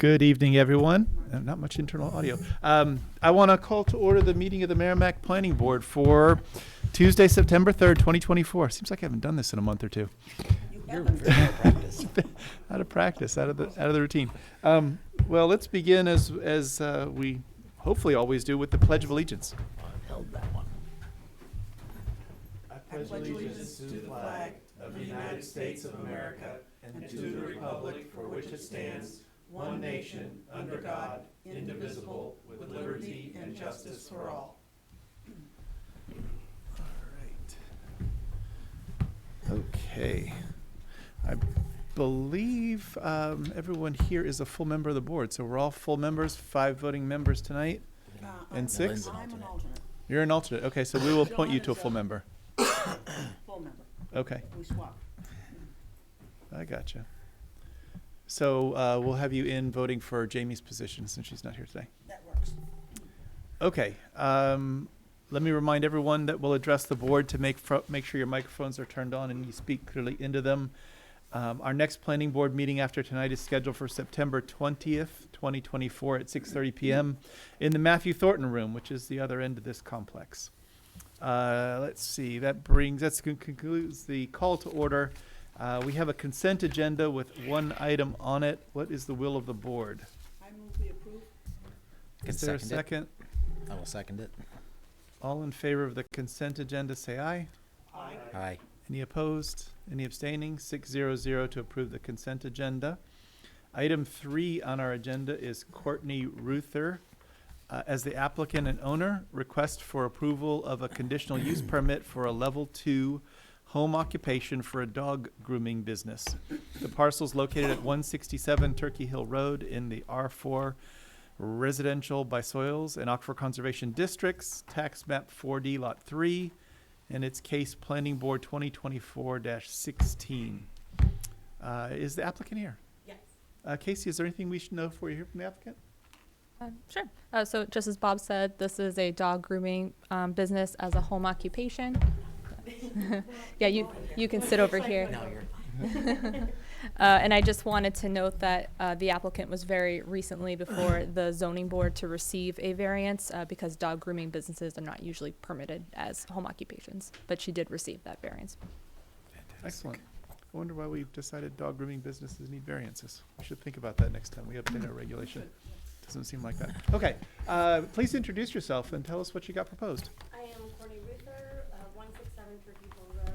Good evening, everyone. Not much internal audio. I want to call to order the meeting of the Merrimack Planning Board for Tuesday, September 3rd, 2024. Seems like I haven't done this in a month or two. You're very out of practice. Out of practice, out of the routine. Well, let's begin as we hopefully always do with the Pledge of Allegiance. I've held that one. I pledge allegiance to the flag of the United States of America and to the republic for which it stands, one nation, under God, indivisible, with liberty and justice for all. All right. Okay. I believe everyone here is a full member of the board, so we're all full members, 5 voting members tonight, and 6? I'm an alternate. You're an alternate. Okay, so we will appoint you to a full member. Full member. Okay, We swap. I gotcha. So we'll have you in voting for Jamie's position since she's not here today. That works. Okay. Let me remind everyone that we'll address the board to make sure your microphones are turned on and you speak clearly into them. Our next planning board meeting after tonight is scheduled for September 20th, 2024 at 6:30 p.m. in the Matthew Thornton room, which is the other end of this complex. Let's see, that concludes the call to order. We have a consent agenda with one item on it. What is the will of the board? I move we approve. Is there a second? I will second it. All in favor of the consent agenda, say aye. Aye. Aye. Any opposed? Any abstaining? 600 to approve the consent agenda. Item 3 on our agenda is Courtney Ruther. As the applicant and owner, request for approval of a conditional use permit for a level 2 home occupation for a dog grooming business. The parcel is located at 167 Turkey Hill Road in the R4 Residential by Soils and Aquifer Conservation Districts, tax map 4D lot 3, and it's case planning board 2024-16. Is the applicant here? Yes. Casey, is there anything we should know before you hear from the applicant? Sure. So just as Bob said, this is a dog grooming business as a home occupation. Yeah, you can sit over here. Now you're. And I just wanted to note that the applicant was very recently before the zoning board to receive a variance because dog grooming businesses are not usually permitted as home occupations, but she did receive that variance. Excellent. I wonder why we've decided dog grooming businesses need variances. We should think about that next time we update our regulation. Doesn't seem like that. Okay, please introduce yourself and tell us what you got proposed. I am Courtney Ruther, 167 Turkey Hill Road,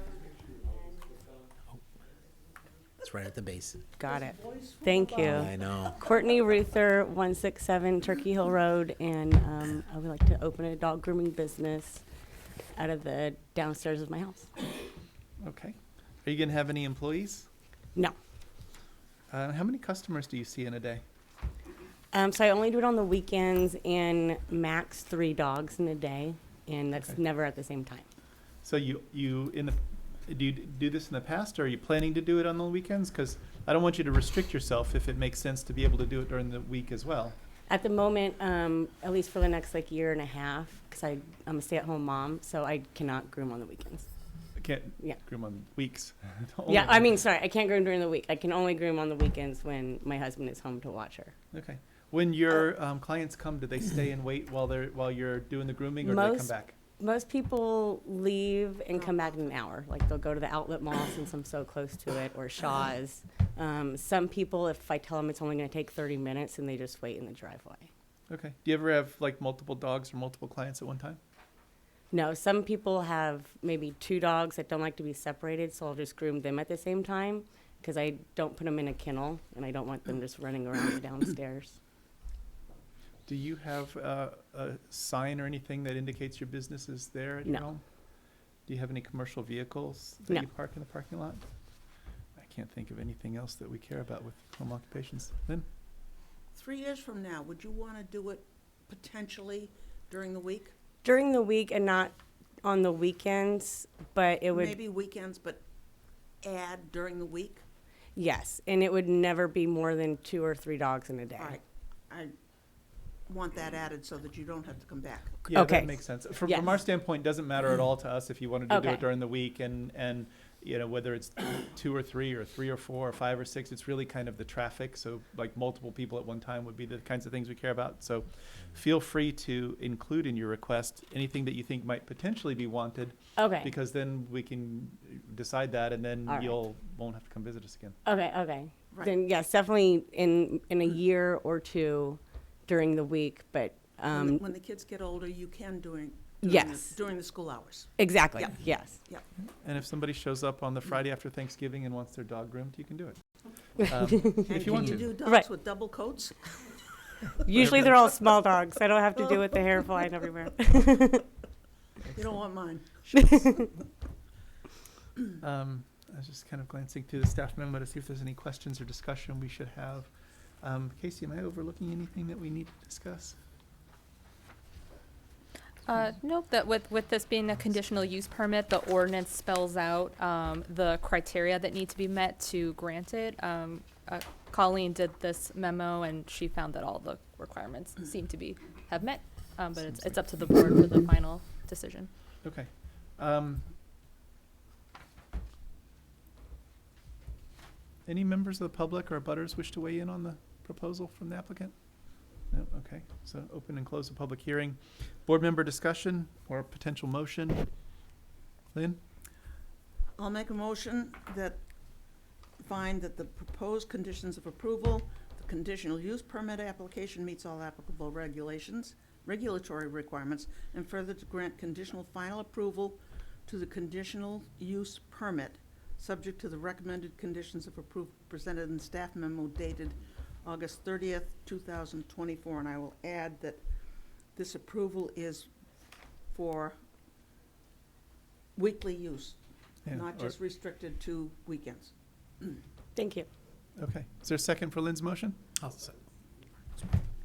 It's right at the base. Got it. Thank you. I know. Courtney Ruther, 167 Turkey Hill Road, and I would like to open a dog grooming business out of the downstairs of my house. Okay. Are you going to have any employees? No. How many customers do you see in a day? So I only do it on the weekends and max 3 dogs in a day, and that's Okay. never at the same time. So do you do this in the past, or are you planning to do it on the weekends? Because I don't want you to restrict yourself if it makes sense to be able to do it during the week as well. At the moment, at least for the next year and a half, because I'm a stay-at-home mom, so I cannot groom on the weekends. I can't Yeah. groom on weeks. Yeah, I mean, sorry, I can't groom during the week. I can only groom on the weekends when my husband is home to watch her. Okay. When your clients come, do they stay and wait while you're doing the grooming, or do they come Most- back? Most people leave and come back in an hour. Like they'll go to the outlet mall since I'm so close to it, or Shaw's. Some people, if I tell them it's only going to take 30 minutes, and they just wait in the driveway. Okay. Do you ever have like multiple dogs or multiple clients at one time? No, some people have maybe 2 dogs that don't like to be separated, so I'll just groom them at the same time because I don't put them in a kennel, and I don't want them just running around downstairs. Do you have a sign or anything that indicates your business is there at No. your home? Do you have any commercial vehicles that No. you park in the parking lot? I can't think of anything else that we care about with home occupations. Lynn? 3 years from now, would you want to do it potentially during the week? During the week and not on the weekends, but it would, Maybe weekends, but add during the week? yes, and it would never be more than 2 or 3 dogs in a day. All right. I want that added so that you don't have to come back. Yeah, Okay. that makes sense. From Yes. our standpoint, it doesn't matter at all to us if you wanted to do Okay. it during the week, and you know, whether it's 2 or 3 or 3 or 4 or 5 or 6, it's really kind of the traffic. So like multiple people at one time would be the kinds of things we care about. So feel free to include in your request anything that you think might potentially be wanted, Okay. because then we can decide that, and then All right. won't have to come visit us again. Okay. Right. Then yes, definitely in a year or two during the week, but When the kids get older, you can Yes. during the school hours. exactly. Yeah. Yes. And if somebody shows up on the Friday after Thanksgiving and wants their dog groomed, you can do it. And If you want can to. you do dogs Right. with double coats? Usually they're all small dogs. I don't have to deal with the hair flying everywhere. You don't want mine. I was just kind of glancing through the staff memo to see if there's any questions or discussion we should have. Casey, am I overlooking anything that we need to discuss? Nope, that with this being a conditional use permit, the ordinance spells out, the criteria that need to be met to grant it. Colleen did this memo and she found that all the requirements seem to have met, but it's up to the board for the final decision. Okay. Any members of the public or abutters wish to weigh in on the proposal from the applicant? No, okay, so open and close the public hearing. Board member discussion or potential motion? Lynn? I'll make a motion that find that the proposed conditions of approval, the conditional use permit application meets all applicable regulatory requirements, and further to grant conditional final approval to the conditional use permit, subject to the recommended conditions of approval presented in staff memo dated August 30th, 2024. And I will add that this approval is for weekly use, Yeah, not or- just restricted to weekends. Thank you. Okay, is there a second for Lynn's motion?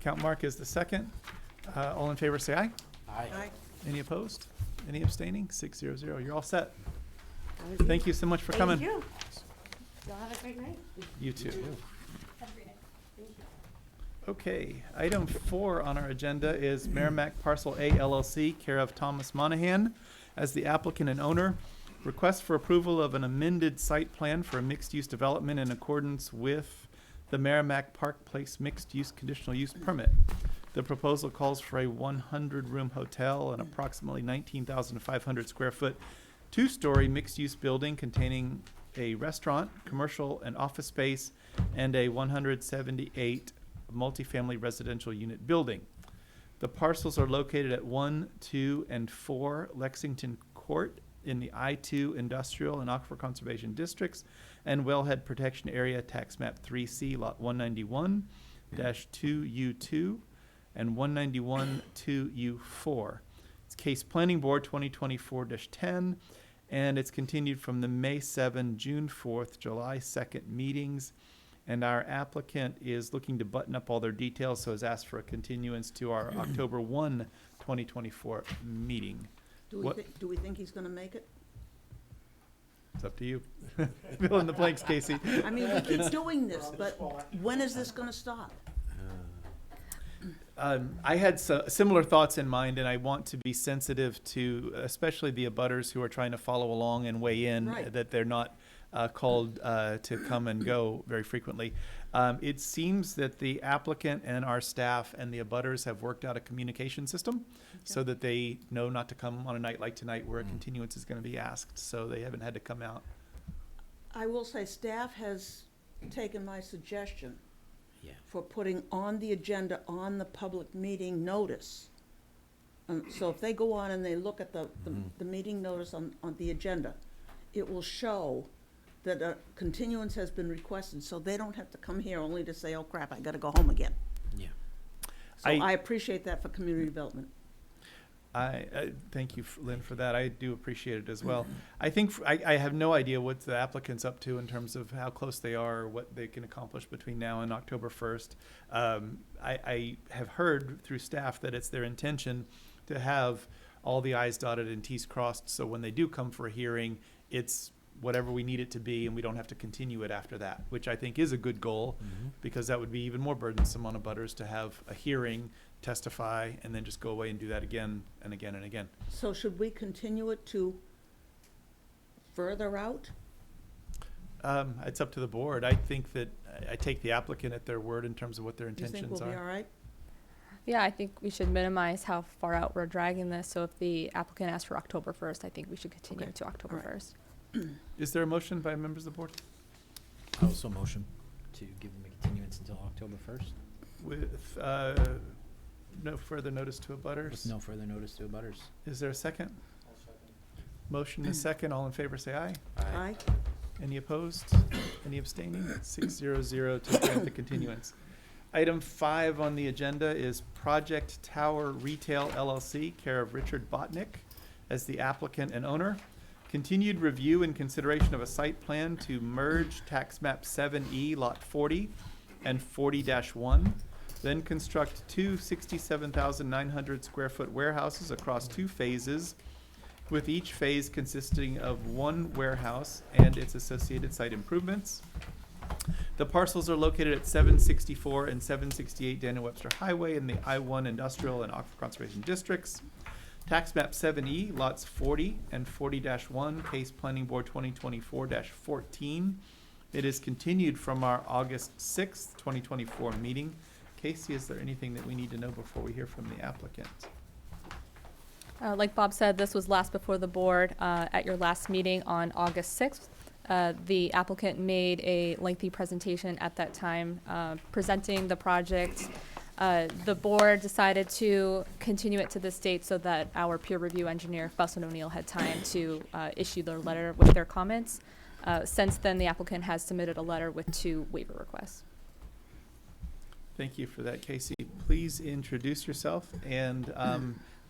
Count Mark is the second. All in favor, say aye. Aye. Any opposed? Any abstaining? 600. You're all set. Thank you so much for coming. Thank you. Y'all have a great night. You too. Okay, item 4 on our agenda is Merrimack Parcel A LLC, care of Thomas Monahan, as the applicant and owner. Request for approval of an amended site plan for a mixed-use development in accordance with the Merrimack Park Place mixed-use conditional use permit. The proposal calls for a 100-room hotel and approximately 19,500 square foot, 2-story mixed-use building containing a restaurant, commercial and office space, and a 178 multifamily residential unit building. The parcels are located at 1, 2, and 4 Lexington Court in the I-2 Industrial and Aquifer Conservation Districts and Wellhead Protection Area, Tax Map 3C, Lot 191-2U2 and 191-2U4. It's Case Planning Board 2024-10, and it's continued from the May 7, June 4th, July 2nd meetings. And our applicant is looking to button up all their details, so has asked for a continuance to our October 1, 2024 meeting. What- Do we think he's gonna make it? It's up to you. Fill in the blanks, Casey. I mean, we keep doing this, but when is this gonna stop? I had similar thoughts in mind, and I want to be sensitive to especially the abutters who are trying to follow along and weigh in, Right. that they're not called to come and go very frequently. It seems that the applicant and our staff and the abutters have worked out a communication system so that they know not to come on a night like tonight where a continuance is going to be asked, so they haven't had to come out. I will say staff has taken my suggestion Yeah. for putting on the agenda on the public meeting notice. So if they go on and they look at the meeting notice on the agenda, it will show that a continuance has been requested, so they don't have to come here only to say, oh crap, I gotta go home again. Yeah. So I appreciate that for community development. I thank you, Lynn, for that. I do appreciate it as well. I think I have no idea what the applicant's up to in terms of how close they are or what they can accomplish between now and October 1st. I have heard through staff that it's their intention to have all the i's dotted and t's crossed, so when they do come for a hearing, it's whatever we need it to be, and we don't have to continue it after that, which I think is a good goal, because that would be even more burdensome on abutters to have a hearing, testify, and then just go away and do that again and again and again. So should we continue it to further out? It's up to the board. I think that I take the applicant at their word in terms of what their Do you think intentions we'll be all are. right? Yeah, I think we should minimize how far out we're dragging this. So if the applicant asks for October 1st, I think we should continue Okay. to October All right. 1st. Is there a motion by members of the board I also motion to give them a continuance until October 1st with no further notice to with abutters? no further notice to abutters. Is there a second? Motion is second. All in favor, say aye. Aye. Any opposed? Any abstaining? 600 to grant the continuance. Item 5 on the agenda is Project Tower Retail LLC, care of Richard Botnick as the applicant and owner. Continued review and consideration of a site plan to merge tax map 7E lot 40 and 40-1. Then construct two 67,900 square foot warehouses across 2 phases, with each phase consisting of 1 warehouse and its associated site improvements. The parcels are located at 764 and 768 Daniel Webster Highway in the I-1 Industrial and Aquifer Conservation Districts. Tax map 7E, lots 40 and 40-1, case planning board 2024-14. It is continued from our August 6th, 2024 meeting. Casey, is there anything that we need to know before we hear from the applicant? Like Bob said, this was last before the board at your last meeting on August 6th. The applicant made a lengthy presentation at that time presenting the project. The board decided to continue it to this date so that our peer review engineer, Fuss & O'Neill, had time to issue their letter with their comments. Since then, the applicant has submitted a letter with 2 waiver requests. Thank you for that, Casey. Please introduce yourself, and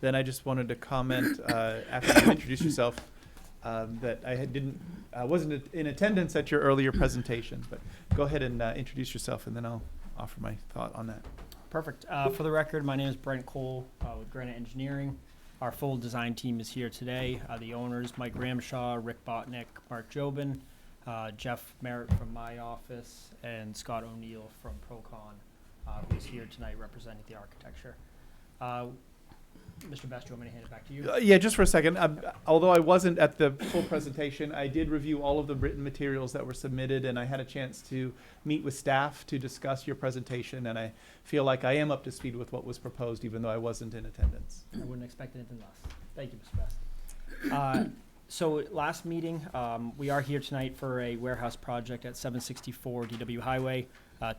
then I just wanted to comment after you introduce yourself that I wasn't in attendance at your earlier presentation, but go ahead and introduce yourself, and then I'll offer my thought on that. Perfect. For the record, my name is Brent Cole with Granite Engineering. Our full design team is here today. The owners, Mike Ramshaw, Rick Botnick, Mark Jobin, Jeff Merritt from my office, and Scott O'Neill from Procon, who's here tonight representing the architecture. Mr. Best, do you want me to hand it back to you? Yeah, just for a second. Although I wasn't at the full presentation, I did review all of the written materials that were submitted, and I had a chance to meet with staff to discuss your presentation, and I feel like I am up to speed with what was proposed, even though I wasn't in attendance. I wouldn't expect anything less. Thank you, Mr. Best. So last meeting, we are here tonight for a warehouse project at 764 DW Highway,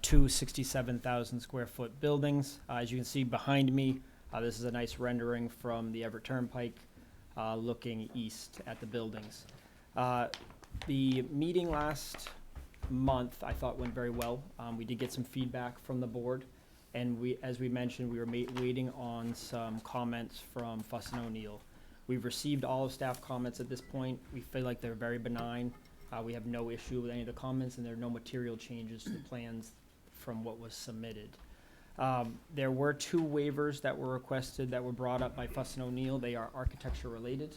2 67,000 square foot buildings. As you can see behind me, this is a nice rendering from the Everett Turnpike looking east at the buildings. The meeting last month I thought went very well. We did get some feedback from the board, and as we mentioned, we were waiting on some comments from Fuss & O'Neill. We've received all of staff comments at this point. We feel like they're very benign. We have no issue with any of the comments, and there are no material changes to the plans from what was submitted. There were 2 waivers that were requested that were brought up by Fuss & O'Neill. They are architecture related.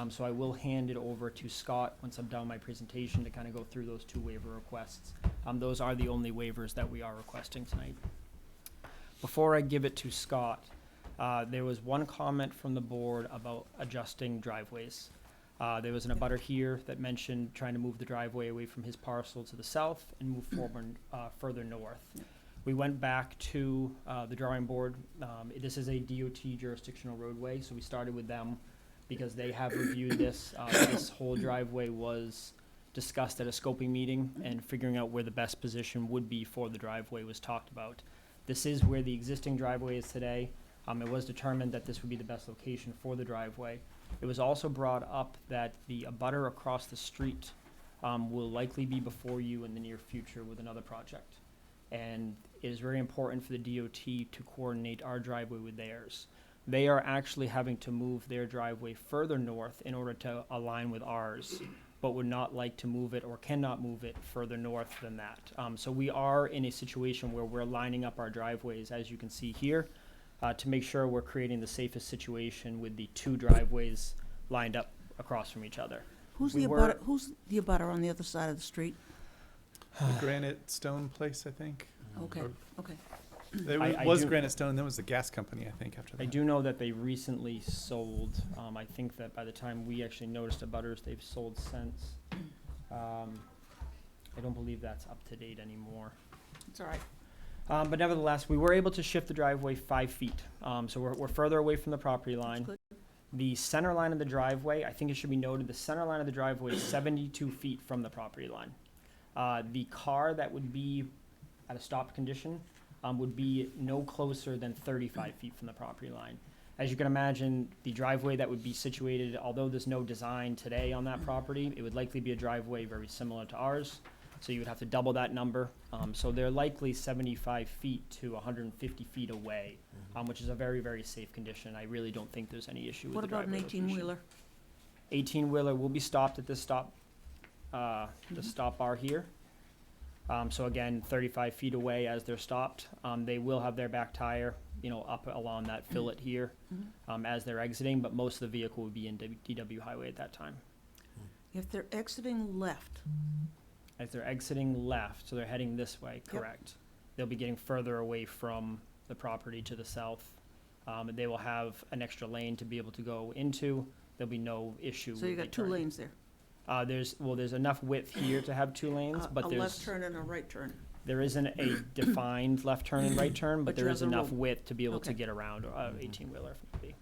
So I will hand it over to Scott once I'm done my presentation to kind of go through those 2 waiver requests. Those are the only waivers that we are requesting tonight. Before I give it to Scott, there was one comment from the board about adjusting driveways. There was an abutter here that mentioned trying to move the driveway away from his parcel to the south and move forward further north. We went back to the drawing board. This is a DOT jurisdictional roadway, so we started with them because they have reviewed this. This whole driveway was discussed at a scoping meeting, and figuring out where the best position would be for the driveway was talked about. This is where the existing driveway is today. It was determined that this would be the best location for the driveway. It was also brought up that the abutter across the street will likely be before you in the near future with another project. And it is very important for the DOT to coordinate our driveway with theirs. They are actually having to move their driveway further north in order to align with ours, but would not like to move it or cannot move it further north than that. So we are in a situation where we're lining up our driveways, as you can see here, to make sure we're creating the safest situation with the 2 driveways lined up across from each other. Who's We the were- abutter, who's the abutter on the other side of the street? The Granite Stone place, I think. Okay, okay. There I was do- Granite Stone, then was the gas company, I think, after that. I do know that they recently sold. I think that by the time we actually noticed abutters, they've sold since. I don't believe that's up to date anymore. It's all right. But nevertheless, we were able to shift the driveway 5 feet. So we're further away from the property line. Good. The center line of the driveway, I think it should be noted, the center line of the driveway is 72 feet from the property line. The car that would be at a stopped condition would be no closer than 35 feet from the property line. As you can imagine, the driveway that would be situated, although there's no design today on that property, it would likely be a driveway very similar to ours. So you would have to double that number. So they're likely 75 feet to 150 feet away, which is a very, very safe condition. I really don't think there's any issue with What the about an driveway location. 18-wheeler? 18-wheeler will be stopped at this stop, the stop bar here. So again, 35 feet away as they're stopped. They will have their back tire, up along that fillet here, as they're exiting, but most of the vehicle would be in DW Highway at that time. If they're exiting left, As they're exiting left, so they're heading this way, Yep. correct? They'll be getting further away from the property to the south. They will have an extra lane to be able to go into. There'll be no issue. so you with got two return. lanes there. There's enough width here to have 2 lanes, but A there's. left turn and a right turn. There isn't a defined left turn and right turn, but But you there have is the enough room. width to be able to Okay. get around 18-wheeler if need be.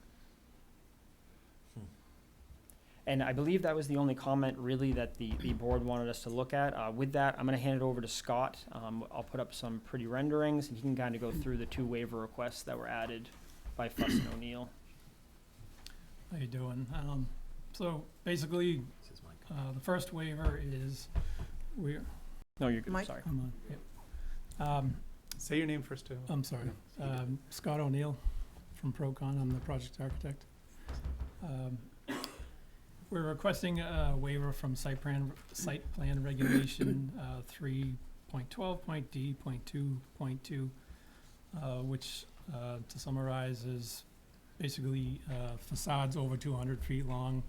And I believe that was the only comment really that the board wanted us to look at. With that, I'm gonna hand it over to Scott. I'll put up some pretty renderings, and he can kind of go through the 2 waiver requests that were added by Fuss and O'Neill. How you doing? So basically, This is my the first waiver is, we're, No, you're good, Mike? sorry. come on, yep. Say your name first, too. I'm sorry, Scott O'Neill from Procon, I'm the project architect. We're requesting a waiver from site plan regulation, 3.12.d.2.2, which, to summarize, is basically facades over 200 feet long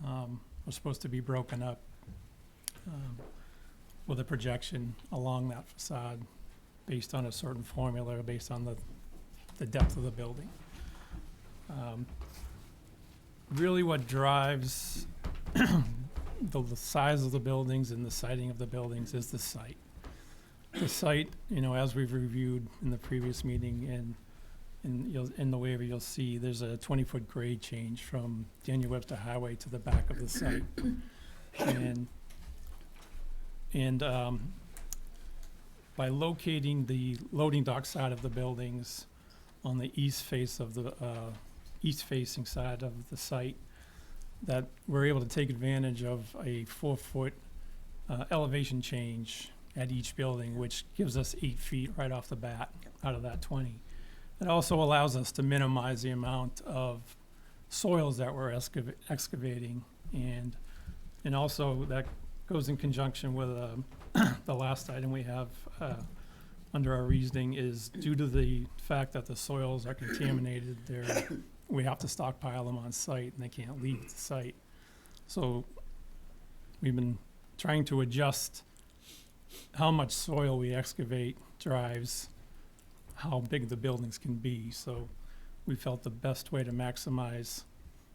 are supposed to be broken up with a projection along that facade based on a certain formula, based on the depth of the building. Really what drives the size of the buildings and the siting of the buildings is the site. The site, as we've reviewed in the previous meeting and in the waiver, you'll see there's a 20-foot grade change from Daniel Webster Highway to the back of the site. And by locating the loading dock side of the buildings on the east face of the east-facing side of the site, that we're able to take advantage of a 4-foot elevation change at each building, which gives us 8 feet right off the bat out of that 20. It also allows us to minimize the amount of soils that we're excavating, and also that goes in conjunction with the last item we have under our reasoning is due to the fact that the soils are contaminated, we have to stockpile them on site and they can't leave the site. So we've been trying to adjust how much soil we excavate drives how big the buildings can be. So we felt the best way to maximize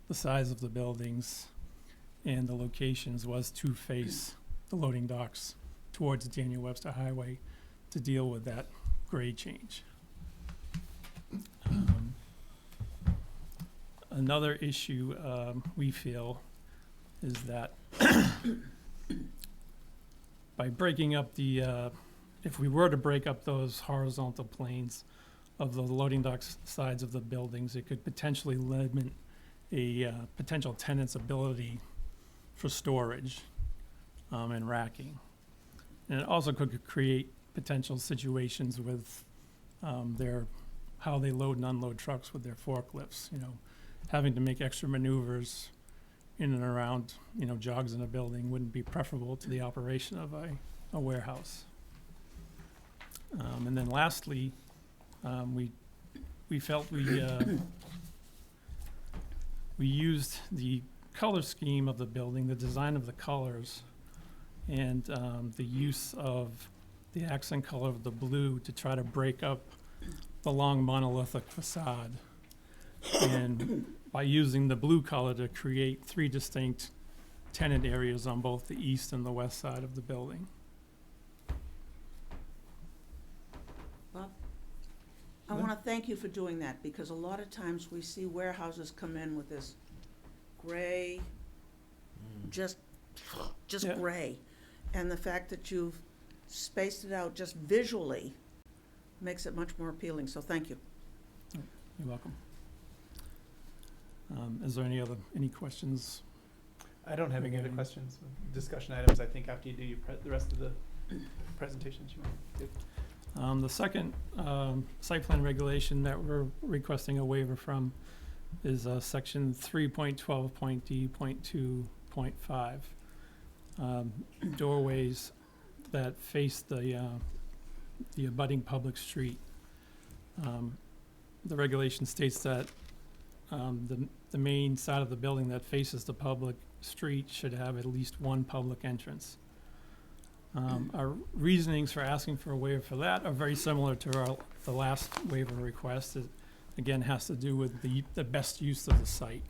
the size of the buildings and the locations was to face the loading docks towards Daniel Webster Highway to deal with that grade change. Another issue we feel is that by breaking up if we were to break up those horizontal planes of the loading dock sides of the buildings, it could potentially limit a potential tenant's ability for storage and racking. And it also could create potential situations with how they load and unload trucks with their forklifts, having to make extra maneuvers in and around, jogs in a building wouldn't be preferable to the operation of a warehouse. And then lastly, we felt we used the color scheme of the building, the design of the colors, and the use of the accent color of the blue to try to break up the long monolithic facade. And by using the blue color to create 3 distinct tenant areas on both the east and the west side of the building. I want to thank you for doing that, because a lot of times we see warehouses come in with this gray, just Yeah. gray. And the fact that you've spaced it out just visually makes it much more appealing, so thank you. You're welcome. Is there any questions? I don't have any other Okay. questions, discussion items, I think, after you do the rest of the presentations you want to do. The second site plan regulation that we're requesting a waiver from is section 3.12.d.2.5. Doorways that face the abutting public street. The regulation states that the main side of the building that faces the public street should have at least one public entrance. Our reasonings for asking for a waiver for that are very similar to the last waiver request. It, again, has to do with the best use of the site,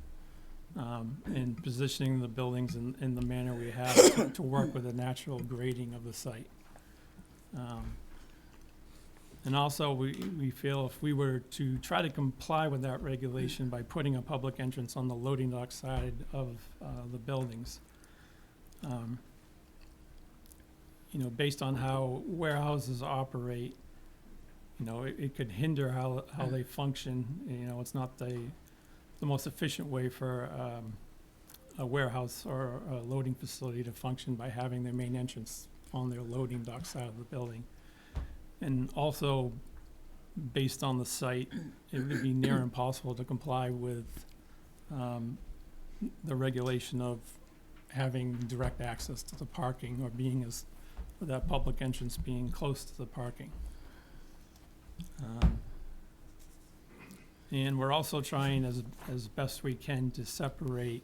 and positioning the buildings in the manner we have to work with the natural grading of the site. And also, we feel if we were to try to comply with that regulation by putting a public entrance on the loading dock side of the buildings, based on how warehouses operate, it could hinder how they function. It's not the most efficient way for a warehouse or a loading facility to function by having their main entrance on their loading dock side of the building. And also, based on the site, it would be near impossible to comply with the regulation of having direct access to the parking or that public entrance being close to the parking. And we're also trying as best we can to separate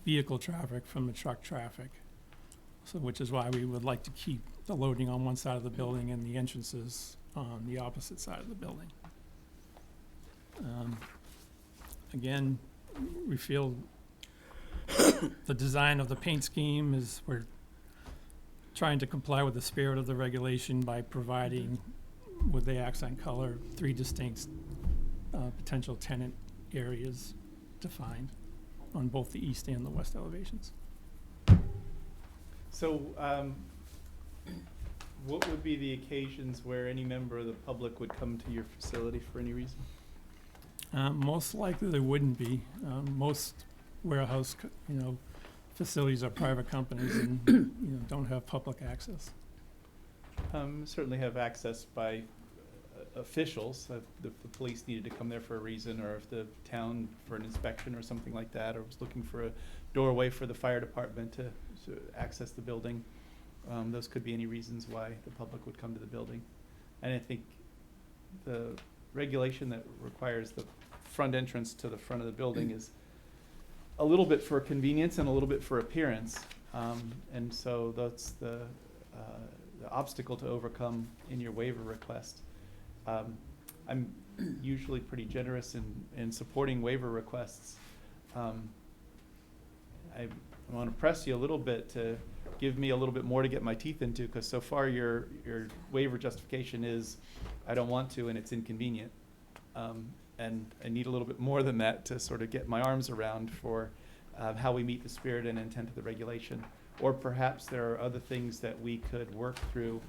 vehicle traffic from the truck traffic. So, which is why we would like to keep the loading on one side of the building and the entrances on the opposite side of the building. Again, we feel the design of the paint scheme we're trying to comply with the spirit of the regulation by providing, with the accent color, 3 distinct potential tenant areas defined on both the east and the west elevations. So, what would be the occasions where any member of the public would come to your facility for any reason? Most likely there wouldn't be. Most warehouse, facilities are private companies and, don't have public access. Certainly have access by officials, if the police needed to come there for a reason, or if the town for an inspection or something like that, or was looking for a doorway for the fire department to access the building. Those could be any reasons why the public would come to the building. And I think the regulation that requires the front entrance to the front of the building is a little bit for convenience and a little bit for appearance. And so that's the obstacle to overcome in your waiver request. I'm usually pretty generous in supporting waiver requests. I want to press you a little bit to give me a little bit more to get my teeth into, because so far your waiver justification is I don't want to and it's inconvenient. And I need a little bit more than that to sort of get my arms around for how we meet the spirit and intent of the regulation. Or perhaps there are other things that we could work through.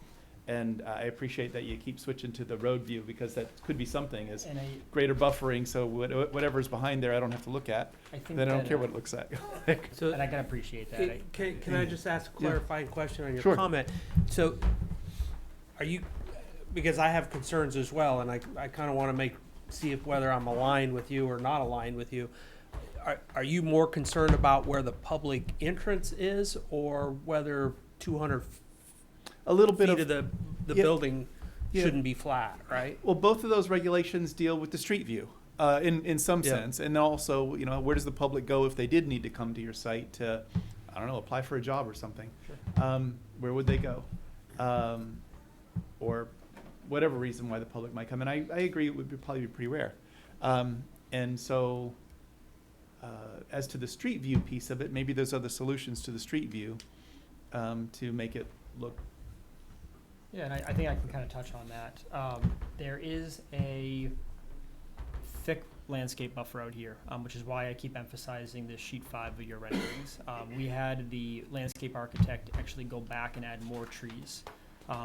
And I appreciate that you keep switching to the road view, because that could be something as And greater buffering, so whatever's behind there I don't have to look at. I think Then I don't that, care what it looks like. So, and I can appreciate that. can I just ask a clarifying question on your Sure. comment? So, are you, because I have concerns as well, and I kind of want to see if whether I'm aligned with you or not aligned with you. Are you more concerned about where the public entrance is, or whether 200 A little bit feet of, of the yeah. building Yeah. shouldn't be flat, right? well, both of those regulations deal with the street view, in some Yeah. sense. And also, where does the public go if they did need to come to your site to, I don't know, apply for a job or something? Where would they go? Or whatever reason why the public might come. And I agree it would probably be pretty rare. And so, as to the street view piece of it, maybe there's other solutions to the street view to make it look Yeah, and I think I can kind of touch on that. There is a thick landscape buffer out here, which is why I keep emphasizing this sheet 5 of your renderings. We had the landscape architect actually go back and add more trees.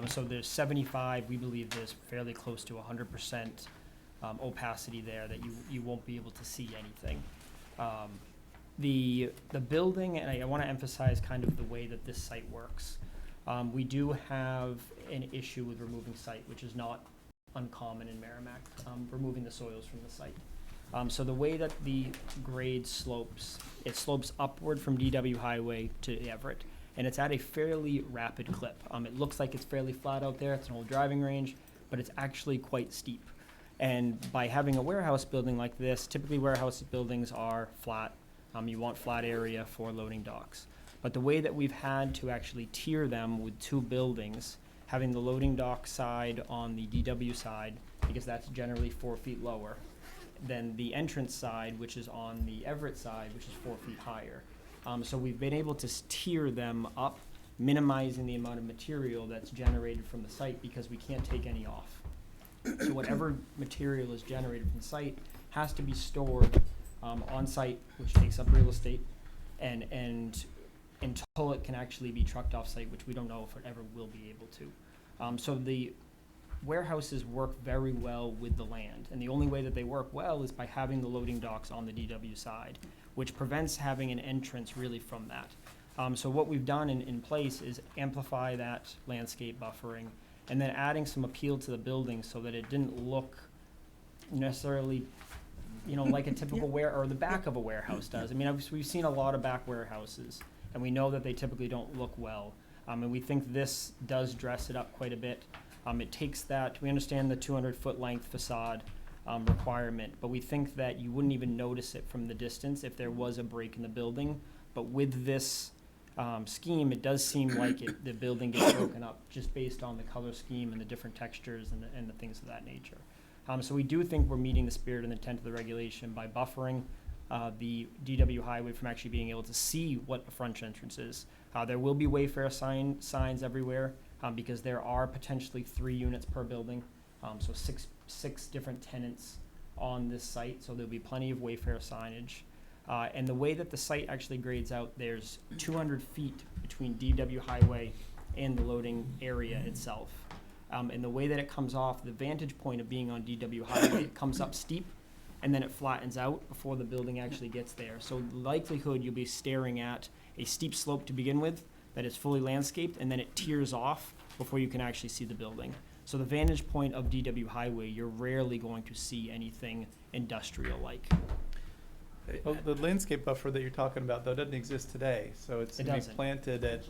So there's 75, we believe there's fairly close to 100% opacity there that you won't be able to see anything. The building, and I want to emphasize kind of the way that this site works. We do have an issue with removing site, which is not uncommon in Merrimack, removing the soils from the site. So the way that the grade slopes, it slopes upward from DW Highway to Everett, and it's at a fairly rapid clip. It looks like it's fairly flat out there, it's an old driving range, but it's actually quite steep. And by having a warehouse building like this, typically warehouse buildings are flat. You want flat area for loading docks. But the way that we've had to actually tier them with 2 buildings, having the loading dock side on the DW side, because that's generally 4 feet lower, than the entrance side, which is on the Everett side, which is 4 feet higher. So we've been able to tier them up, minimizing the amount of material that's generated from the site because we can't take any off. So whatever material is generated from the site has to be stored on site, which takes up real estate, and until it can actually be trucked off site, which we don't know if it ever will be able to. So the warehouses work very well with the land, and the only way that they work well is by having the loading docks on the DW side, which prevents having an entrance really from that. So what we've done in place is amplify that landscape buffering, and then adding some appeal to the building so that it didn't look necessarily, like a typical or the back of a warehouse does. I mean, we've seen a lot of back warehouses, and we know that they typically don't look well. And we think this does dress it up quite a bit. It takes that, we understand the 200-foot length facade requirement, but we think that you wouldn't even notice it from the distance if there was a break in the building. But with this scheme, it does seem like the building gets broken up just based on the color scheme and the different textures and the things of that nature. So we do think we're meeting the spirit and intent of the regulation by buffering the DW Highway from actually being able to see what a front entrance is. There will be Wayfair signs everywhere because there are potentially 3 units per building, so six different tenants on this site, so there'll be plenty of Wayfair signage. And the way that the site actually grades out, there's 200 feet between DW Highway and the loading area itself. And the way that it comes off, the vantage point of being on DW Highway, it comes up steep, and then it flattens out before the building actually gets there. So likelihood you'll be staring at a steep slope to begin with that is fully landscaped, and then it tears off before you can actually see the building. So the vantage point of DW Highway, you're rarely going to see anything industrial-like. Well, the landscape buffer that you're talking about, though, doesn't exist today, so it's It gonna be doesn't. planted at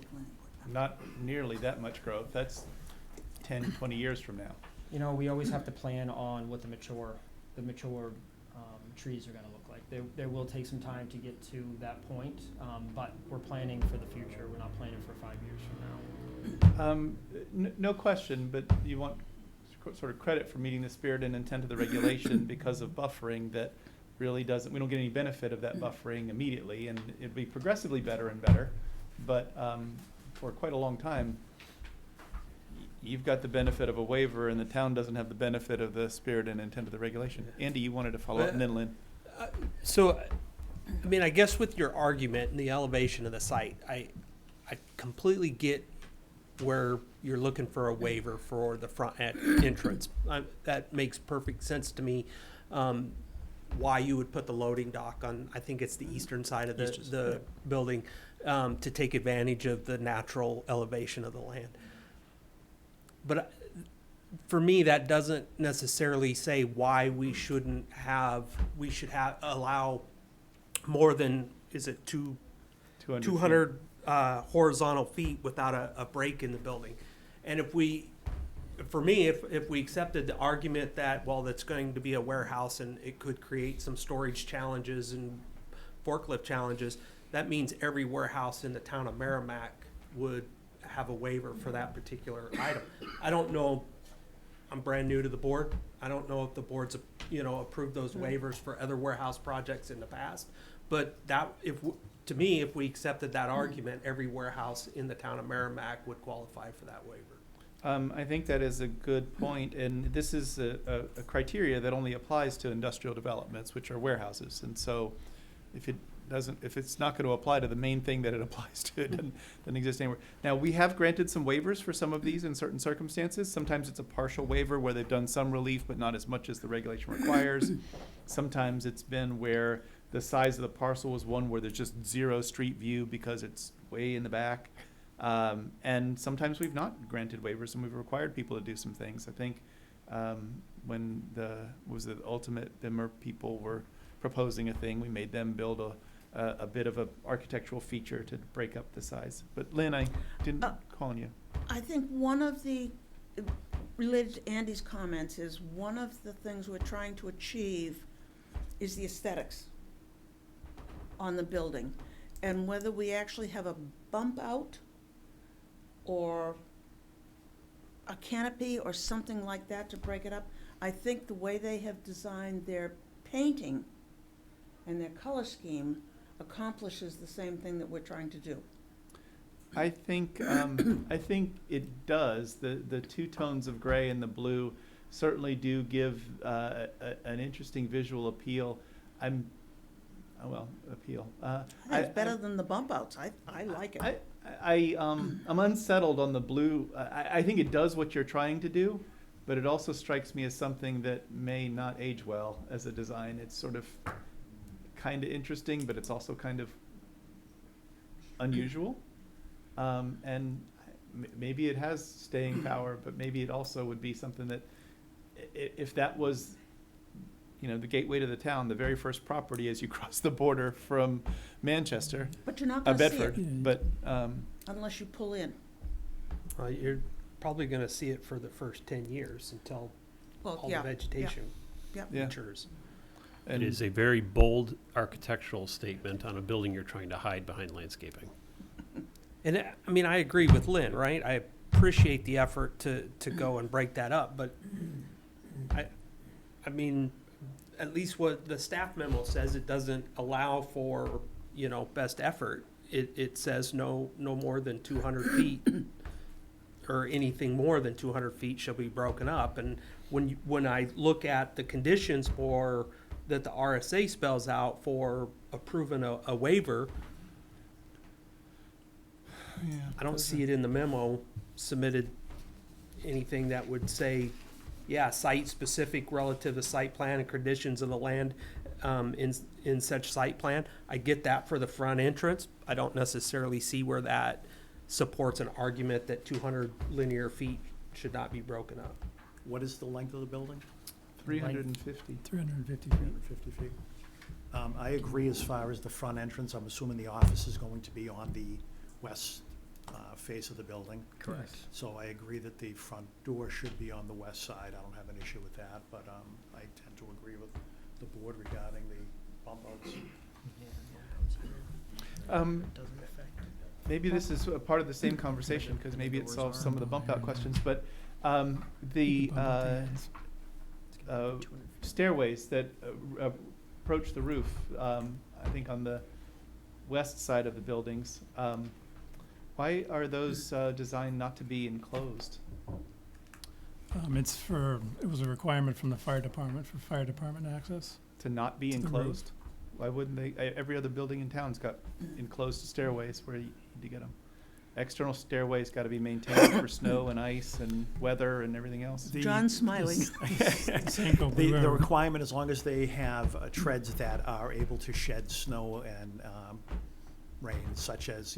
not nearly that much growth. That's 10, 20 years from now. We always have to plan on what the mature trees are going to look like. There will take some time to get to that point, but we're planning for the future. We're not planning for 5 years from now. No question, but you want sort of credit for meeting the spirit and intent of the regulation because of buffering that really we don't get any benefit of that buffering immediately, and it'd be progressively better and better. But for quite a long time, you've got the benefit of a waiver, and the town doesn't have the benefit of the spirit and intent of the regulation. Andy, you wanted to follow up, and then Lynn. So, I mean, I guess with your argument and the elevation of the site, I completely get where you're looking for a waiver for the front entrance. That makes perfect sense to me. Why you would put the loading dock on, I think it's the eastern side of the building, to take advantage of the natural elevation of the land. But for me, that doesn't necessarily say why we should allow more than, is it 200 horizontal feet without a break in the building. And if we accepted the argument that, well, that's going to be a warehouse and it could create some storage challenges and forklift challenges, that means every warehouse in the town of Merrimack would have a waiver for that particular item. I don't know, I'm brand new to the board. I don't know if the board's, approved those waivers for other warehouse projects in the past. But to me, if we accepted that argument, every warehouse in the town of Merrimack would qualify for that waiver. I think that is a good point, and this is a criteria that only applies to industrial developments, which are warehouses. And so if it's not going to apply to the main thing that it applies to, it doesn't exist anywhere. Now, we have granted some waivers for some of these in certain circumstances. Sometimes it's a partial waiver where they've done some relief, but not as much as the regulation requires. Sometimes it's been where the size of the parcel was one where there's just zero street view because it's way in the back. And sometimes we've not granted waivers and we've required people to do some things. I think when the Ultimate Bimmer people were proposing a thing, we made them build a bit of a architectural feature to break up the size. But Lynn, I didn't call on you. I think one of the, related to Andy's comments, is one of the things we're trying to achieve is the aesthetics on the building. And whether we actually have a bump out or a canopy or something like that to break it up, I think the way they have designed their painting and their color scheme accomplishes the same thing that we're trying to do. I think it does. The two tones of gray and the blue certainly do give an interesting visual appeal. Appeal. It's better than the bump outs. I like it. I'm unsettled on the blue. I think it does what you're trying to do, but it also strikes me as something that may not age well as a design. It's sort of kind of interesting, but it's also kind of unusual. And maybe it has staying power, but maybe it also would be something that if that was, the gateway to the town, the very first property as you cross the border from Manchester, But you're not gonna see Bedford, it but, unless you pull in. You're probably gonna see it for the first 10 years until Well, all yeah, the vegetation yeah. Yeah. matures. It and is a very bold architectural statement on a building you're trying to hide behind landscaping. And I agree with Lynn, right? I appreciate the effort to go and break that up, but at least what the staff memo says, it doesn't allow for, best effort. It says no more than 200 feet or anything more than 200 feet shall be broken up. And when I look at the conditions that the RSA spells out for approving a waiver, I don't see it in the memo submitted anything that would say, site specific relative to site plan and conditions of the land in such site plan. I get that for the front entrance. I don't necessarily see where that supports an argument that 200 linear feet should not be broken up. What is the length of the building? 350. 350 feet. 350 feet. I agree as far as the front entrance. I'm assuming the office is going to be on the west face of the building. Correct. So I agree that the front door should be on the west side. I don't have an issue with that, but I tend to agree with the board regarding the bump outs. Maybe this is a part of the same conversation, because maybe it solves some of the bump out questions, but the stairways that approach the roof, I think on the west side of the buildings, why are those designed not to be enclosed? It was a requirement from the fire department for fire department access. To not be To the roof. enclosed? Why wouldn't they? Every other building in town's got enclosed stairways where you need to get them. External stairways got to be maintained for snow and ice and weather and everything else. John's smiling. Sanko The River. requirement, as long as they have treads that are able to shed snow and rain, such as,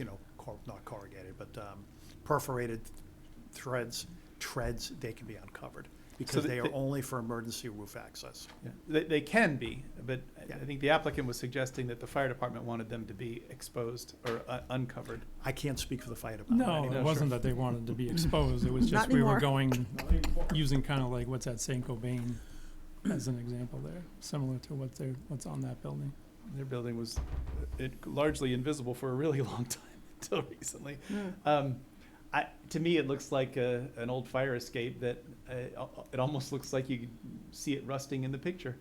not corrugated, but perforated treads, they can be uncovered, because So they are the- only for emergency roof access. Yeah. They can be, but Yeah. I think the applicant was suggesting that the fire department wanted them to be exposed or uncovered. I can't speak for the fire department. No, sure. it wasn't that they wanted to be exposed. It was just Not we were anymore. using kind of like what's at St. Cobain as an example there, similar to what's on that building. Their building was largely invisible for a really long time until recently. Hmm. To me, it looks like an old fire escape that it almost looks like you could see it rusting in the picture.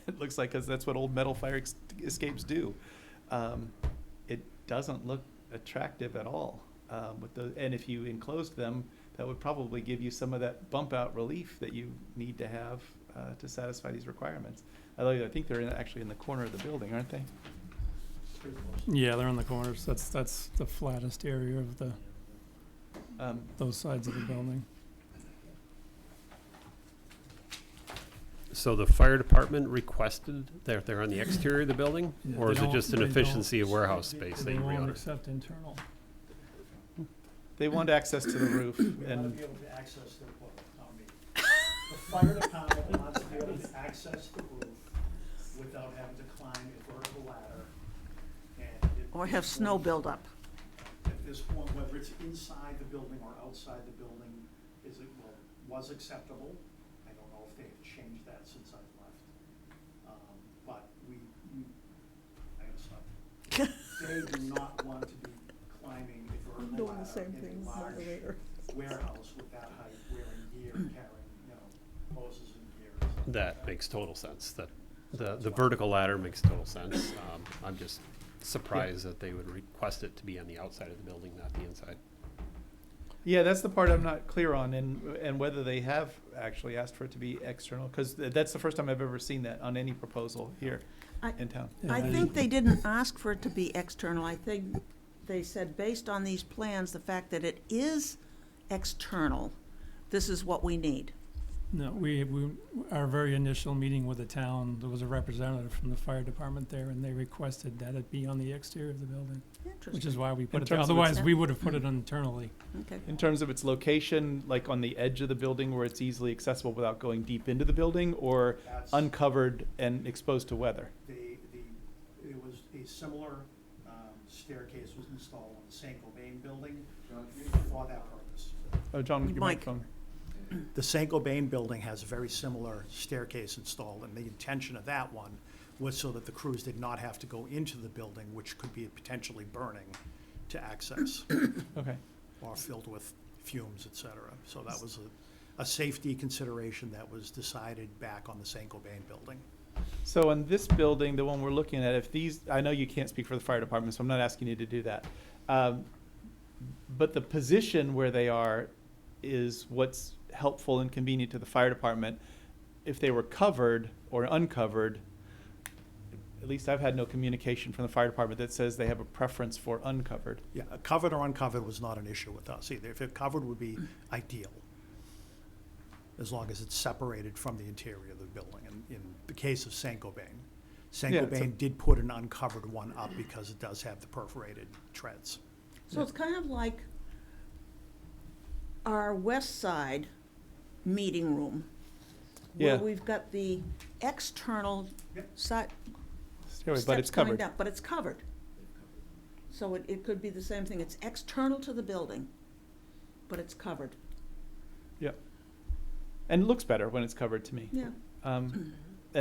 It looks like, because that's what old metal fire escapes do. It doesn't look attractive at all. And if you enclosed them, that would probably give you some of that bump out relief that you need to have to satisfy these requirements. Although I think they're actually in the corner of the building, aren't they? Pretty close. Yeah, they're on the corners. That's the flattest area of the, those sides of the building. So the fire department requested that they're on the exterior of the building? Yeah, Or they is it don't- just an they don't- efficiency of warehouse space that They you won't realize? accept internal. They want access to the roof We want to and be able to access the, well, not me. The fire department wants to be able to access the roof without having to climb a vertical ladder. And if Or have snow buildup. At this point, whether it's inside the building or outside the building, is it, well, was acceptable. I don't know if they have changed that since I've left. But I gotta stop. They do not want to be climbing a vertical ladder in a large warehouse with that height, wearing gear, carrying, hoses and gears. That makes total sense. That the vertical ladder makes total sense. I'm just surprised that they would request it to be on the outside of the building, not the inside. yeah, that's the part I'm not clear on, and whether they have actually asked for it to be external, because that's the first time I've ever seen that on any proposal here I- in town. I think they didn't ask for it to be external. I think they said, based on these plans, the fact that it is external, this is what we need. No, our very initial meeting with the town, there was a representative from the fire department there, and they requested that it be on the exterior of the building, which Interesting. is why we put In it there. terms of its- Otherwise, we would have put it internally. Okay. In terms of its location, like on the edge of the building where it's easily accessible without going deep into the building, or That's, uncovered and exposed to weather? it was a similar staircase was installed on the St. Gobain building for that purpose. Oh, John, your Mike. microphone. The St. Gobain building has a very similar staircase installed, and the intention of that one was so that the crews did not have to go into the building, which could be potentially burning to access, Okay. or filled with fumes, et cetera. So that was a safety consideration that was decided back on the St. Gobain building. So on this building, the one we're looking at, if these, I know you can't speak for the fire department, so I'm not asking you to do that. But the position where they are is what's helpful and convenient to the fire department. If they were covered or uncovered, at least I've had no communication from the fire department that says they have a preference for uncovered. Yeah, covered or uncovered was not an issue with us either. If it covered would be ideal, as long as it's separated from the interior of the building. And in the case of St. Gobain, St. Yeah, it's a- Gobain did put an uncovered one up because it does have the perforated treads. So it's kind of like our west side meeting room, where Yeah. we've got the external Yep. side, Stairway, but steps it's coming covered. down, but it's covered. So it could be the same thing. It's external to the building, but it's covered. Yeah. And it looks better when it's covered to me. Yeah. And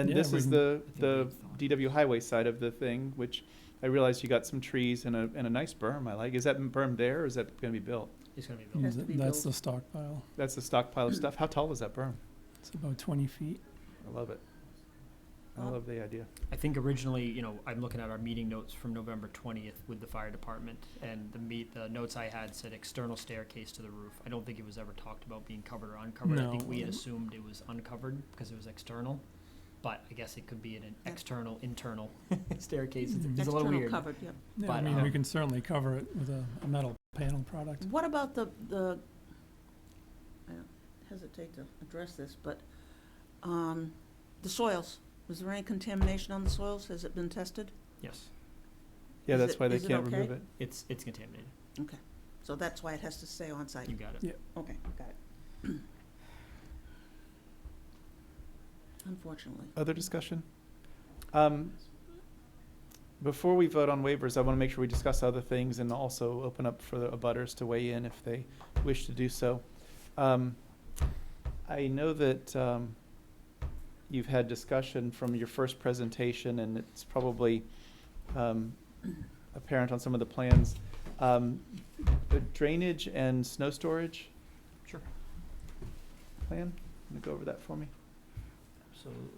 Yeah, this we is can- the DW highway side of the thing, which I realize you got some trees and a nice berm I like. Is that berm there or is that gonna be built? It's gonna be built. Has to be That's built. the stockpile. That's the stockpile of stuff. How tall is that berm? It's about 20 feet. I love it. I Bob? love the idea. I think originally, I'm looking at our meeting notes from November 20th with the fire department, and the notes I had said external staircase to the roof. I don't think it was ever talked about being covered or uncovered. I think No. we had assumed it was uncovered because it was external, but I guess it could be an external, internal staircase. It's a little External weird. covered, yeah. Yeah, But, I mean, we can certainly cover it with a metal panel product. What about the, I hesitate to address this, but, the soils? Was there any contamination on the soils? Has it been tested? Yes, Yeah, Is that's it- why they is it can't okay? remove it. it's contaminated. Okay, so that's why it has to stay on site. You got it. Yeah. Okay, got it. Unfortunately. Other discussion? Before we vote on waivers, I want to make sure we discuss other things and also open up for the abutters to weigh in if they wish to do so. I know that you've had discussion from your first presentation, and it's probably apparent on some of the plans. The drainage and snow storage Sure. plan, can you go over that for me? Absolutely.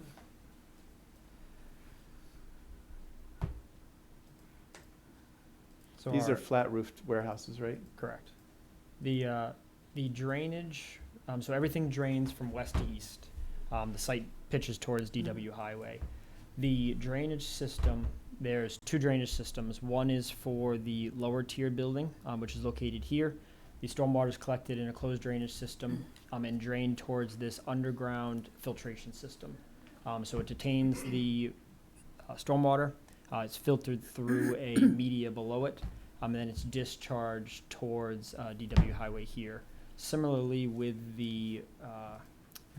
So These are our- flat roofed warehouses, right? Correct. The The drainage, so everything drains from west to east. The site pitches towards DW Highway. The drainage system, there's two drainage systems. One is for the lower tier building, which is located here. The stormwater is collected in a closed drainage system and drained towards this underground filtration system. So it detains the stormwater. It's filtered through a media below it, and then it's discharged towards DW Highway here. Similarly, with the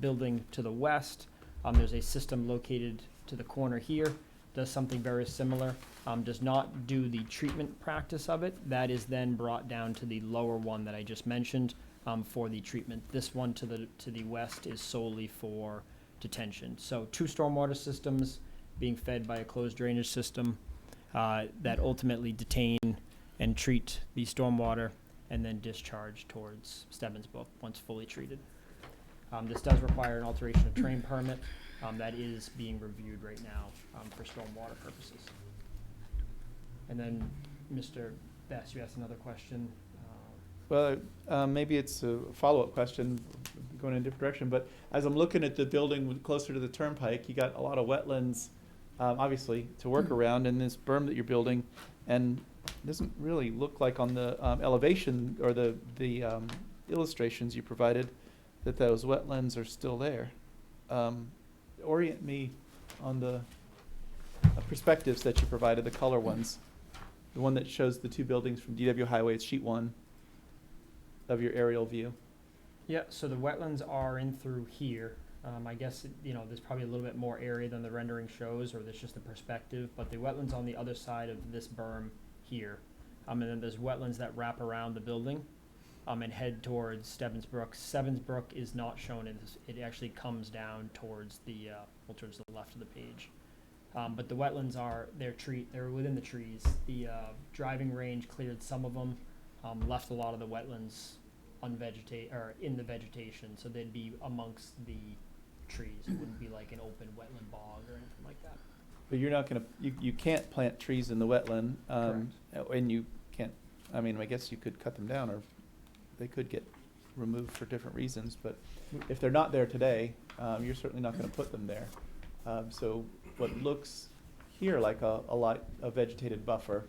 building to the west, there's a system located to the corner here, does something very similar, does not do the treatment practice of it. That is then brought down to the lower one that I just mentioned for the treatment. This one to the west is solely for detention. So two stormwater systems being fed by a closed drainage system that ultimately detain and treat the stormwater and then discharge towards Stebbins Brook once fully treated. This does require an alteration of terrain permit that is being reviewed right now for stormwater purposes. And then, Mr. Best, you asked another question. Well, maybe it's a follow-up question, going in a different direction, but as I'm looking at the building closer to the turnpike, you got a lot of wetlands, obviously, to work around, and this berm that you're building, and it doesn't really look like on the elevation or the illustrations you provided that those wetlands are still there. Orient me on the perspectives that you provided, the color ones. The one that shows the two buildings from DW Highway, it's sheet 1 of your aerial view. Yeah, so the wetlands are in through here. I guess, there's probably a little bit more area than the rendering shows, or there's just the perspective, but the wetlands on the other side of this berm here. And then there's wetlands that wrap around the building and head towards Stebbins Brook. Stebbins Brook is not shown in this. It actually comes down towards towards the left of the page. But the wetlands they're within the trees. The driving range cleared some of them, left a lot of the wetlands unvegetated or in the vegetation, so they'd be amongst the trees. It wouldn't be like an open wetland bog or anything like that. But you're not gonna, you can't plant trees in the wetland, and you can't, I mean, I guess you could cut them down, or they could get removed for different reasons, but if they're not there today, you're certainly not gonna put them there. So what looks here like a vegetated buffer,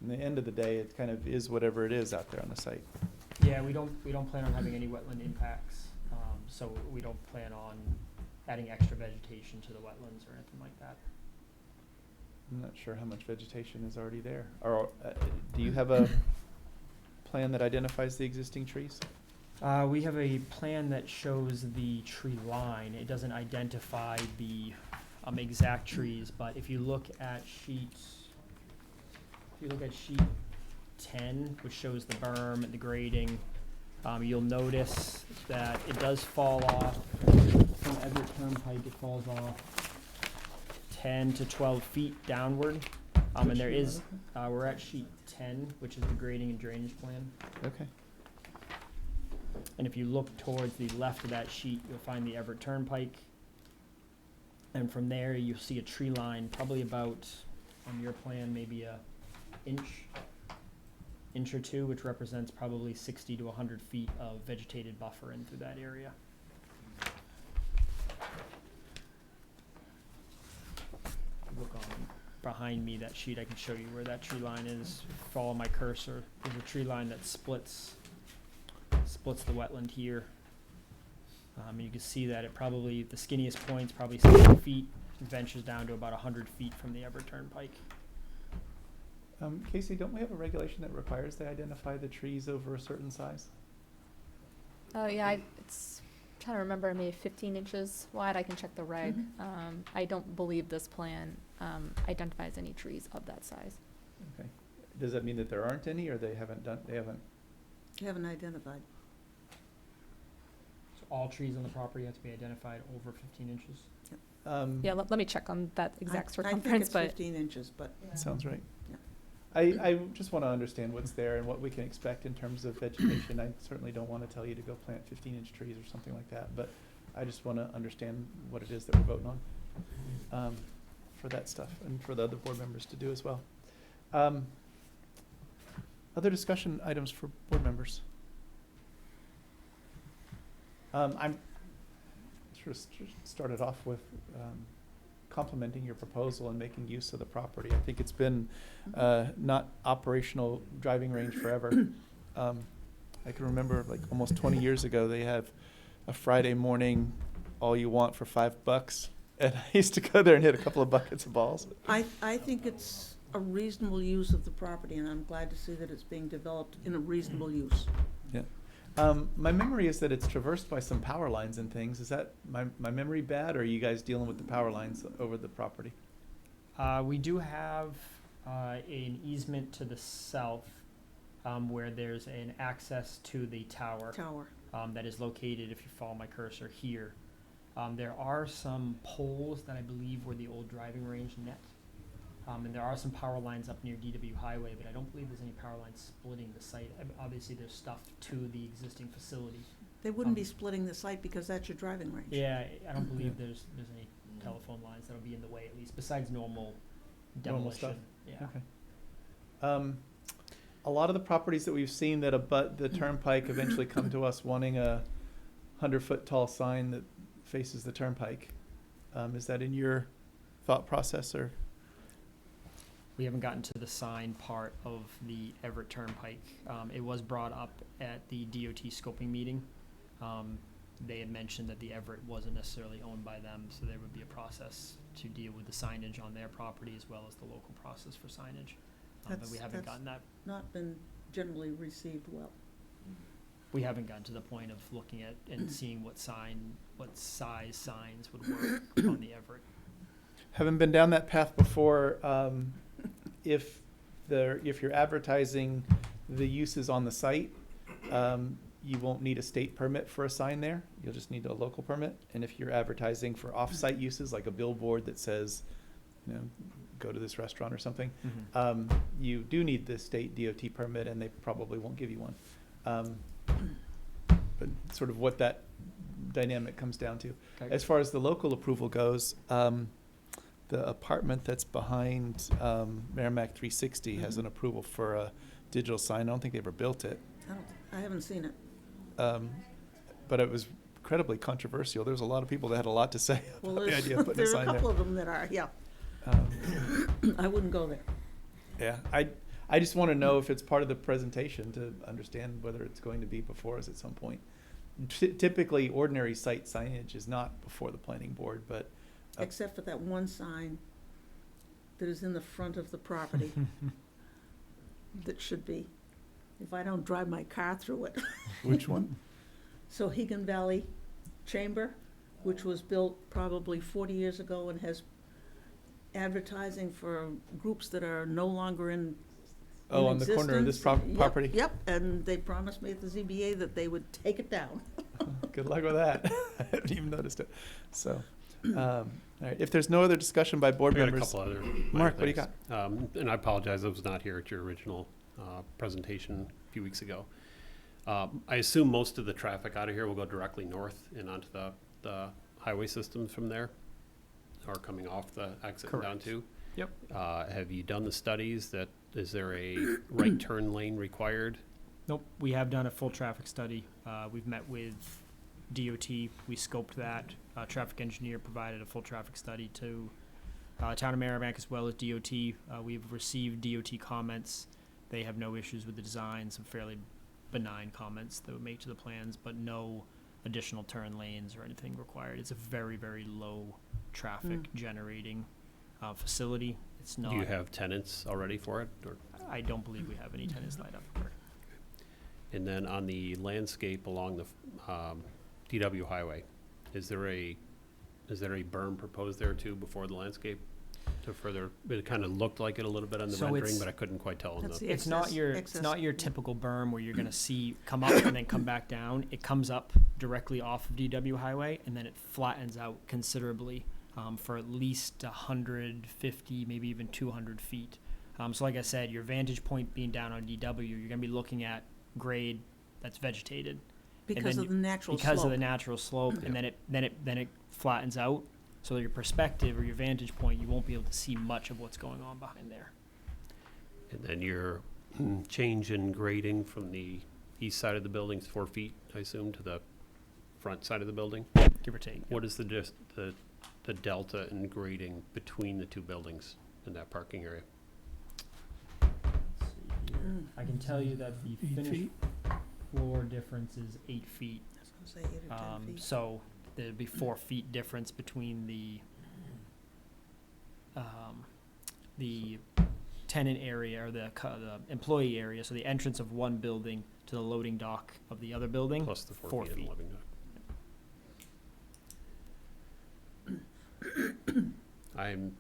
in the end of the day, it kind of is whatever it is out there on the site. Yeah, we don't plan on having any wetland impacts, so we don't plan on adding extra vegetation to the wetlands or anything like that. I'm not sure how much vegetation is already there. Or do you have a plan that identifies the existing trees? We have a plan that shows the tree line. It doesn't identify the exact trees, but if you look at sheet 10, which shows the berm and the grading, you'll notice that it does fall off from Everett Turnpike. It falls off 10 to 12 feet downward, and there is we're at sheet 10, which is the grading and drainage plan. Okay. And if you look towards the left of that sheet, you'll find the Everett Turnpike. And from there, you'll see a tree line, probably about, on your plan, maybe a inch or two, which represents probably 60 to 100 feet of vegetated buffer in through that area. Look on behind me, that sheet, I can show you where that tree line is. Follow my cursor. There's a tree line that splits the wetland here. You can see that it probably, the skinniest point's probably 60 feet, ventures down to about 100 feet from the Everett Turnpike. Casey, don't we have a regulation that requires they identify the trees over a certain size? Oh, yeah, it's, trying to remember, maybe 15 inches wide. I can check the reg. I don't believe this plan identifies any trees of that size. Okay. Does that mean that there aren't any, or they haven't? You haven't identified. So all trees on the property have to be identified over 15 inches. Yeah, let me check on that exact I think circumference, it's but 15 inches, but Sounds right. Yeah. I just want to understand what's there and what we can expect in terms of vegetation. I certainly don't want to tell you to go plant 15-inch trees or something like that, but I just want to understand what it is that we're voting on for that stuff, and for the other board members to do as well. Other discussion items for board members? I'm started off with complimenting your proposal and making use of the property. I think it's been not operational driving range forever. I can remember like almost 20 years ago, they have a Friday morning, all you want for $5. And I used to go there and hit a couple of buckets of balls. I think it's a reasonable use of the property, and I'm glad to see that it's being developed in a reasonable use. Yeah. My memory is that it's traversed by some power lines and things. Is that my memory bad, or are you guys dealing with the power lines over the property? We do have an easement to the south where there's an access to the tower Tower. that is located, if you follow my cursor, here. There are some poles that I believe were the old driving range net. And there are some power lines up near DW Highway, but I don't believe there's any power lines splitting the site. Obviously, there's stuff to the existing facility. They wouldn't be splitting the site because that's your driving range. Yeah, I don't believe there's any telephone lines that'll be in the way, at least, besides normal demolition. stuff? Yeah. Okay. A lot of the properties that we've seen that abut the turnpike eventually come to us wanting a 100-foot tall sign that faces the turnpike. Is that in your thought process, or? We haven't gotten to the sign part of the Everett Turnpike. It was brought up at the DOT scoping meeting. They had mentioned that the Everett wasn't necessarily owned by them, so there would be a process to deal with the signage on their property as well as the local process for signage. But we haven't That's gotten that. not been generally received well. We haven't gotten to the point of looking at and seeing what size signs would work on the Everett. Haven't been down that path before. If you're advertising the uses on the site, you won't need a state permit for a sign there. You'll just need a local permit. And if you're advertising for off-site uses, like a billboard that says, go to this restaurant or something, you do need the state DOT permit, and they probably won't give you one. But sort of what that dynamic comes down to. Okay. As far as the local approval goes, the apartment that's behind Merrimack 360 has an approval for a digital sign. I don't think they ever built it, I haven't seen it. but it was incredibly controversial. There was a lot of people that had a lot to say Well, about the there's, idea of putting a there's a sign couple there. of them that are, yeah. I wouldn't go there. Yeah, I just want to know if it's part of the presentation to understand whether it's going to be before us at some point. Typically, ordinary site signage is not before the planning board, but Except for that one sign that is in the front of the property that should be, if I don't drive my car through it. which one? Sohegan Valley Chamber, which was built probably 40 years ago and has advertising for groups that are no longer in Oh, on the corner of this existence. Yep, property? Yep, and they promised me at the ZBA that they would take it down. Good luck with that. I haven't even noticed it. So, all right. If there's no other discussion by board We got a members, couple other Mark, minor what do you things. And I apologize, I was not here at your original presentation a few weeks ago. I assume most of the traffic out of here will go directly north and onto the highway systems from there, or coming off the exit down Correct. to. Yep. Have you done the studies is there a right turn lane required? Nope, we have done a full traffic study. We've met with DOT, we scoped that. Traffic engineer provided a full traffic study to Town of Merrimack as well as DOT. We've received DOT comments. They have no issues with the design, some fairly benign comments that would make to the plans, but no additional turn lanes or anything required. It's a very, very low traffic generating facility. It's not. Do you have tenants already for it? Or? I don't believe we have any tenants lined up for it. And then on the landscape along the DW highway, is there a berm proposed there too before the landscape? To further, it kind of looked like it a little bit on the So rendering, it's- but I couldn't quite tell on That's the. the It's not excess- your excess. typical berm where you're gonna see come up and then come back down. It comes up directly off of DW Highway and then it flattens out considerably for at least 150, maybe even 200 feet. So like I said, your vantage point being down on DW, you're gonna be looking at grade that's vegetated Because then of the natural slope. because of the natural slope, and then it flattens out. So your perspective or your vantage point, you won't be able to see much of what's going on behind there. And then your change in grading from the east side of the building's 4 feet, I assume, to the front side of the building. give or take. What is the delta in grading between the two buildings in that parking area? Let's see here. I can tell you that the 8 finished feet. floor difference is 8 feet. I was gonna say 8 or 10 feet. So there'd be 4 feet difference between the tenant area or the employee area, so the entrance of one building to the loading dock of the other building. Plus the 4 4 feet in feet. the living dock. I'm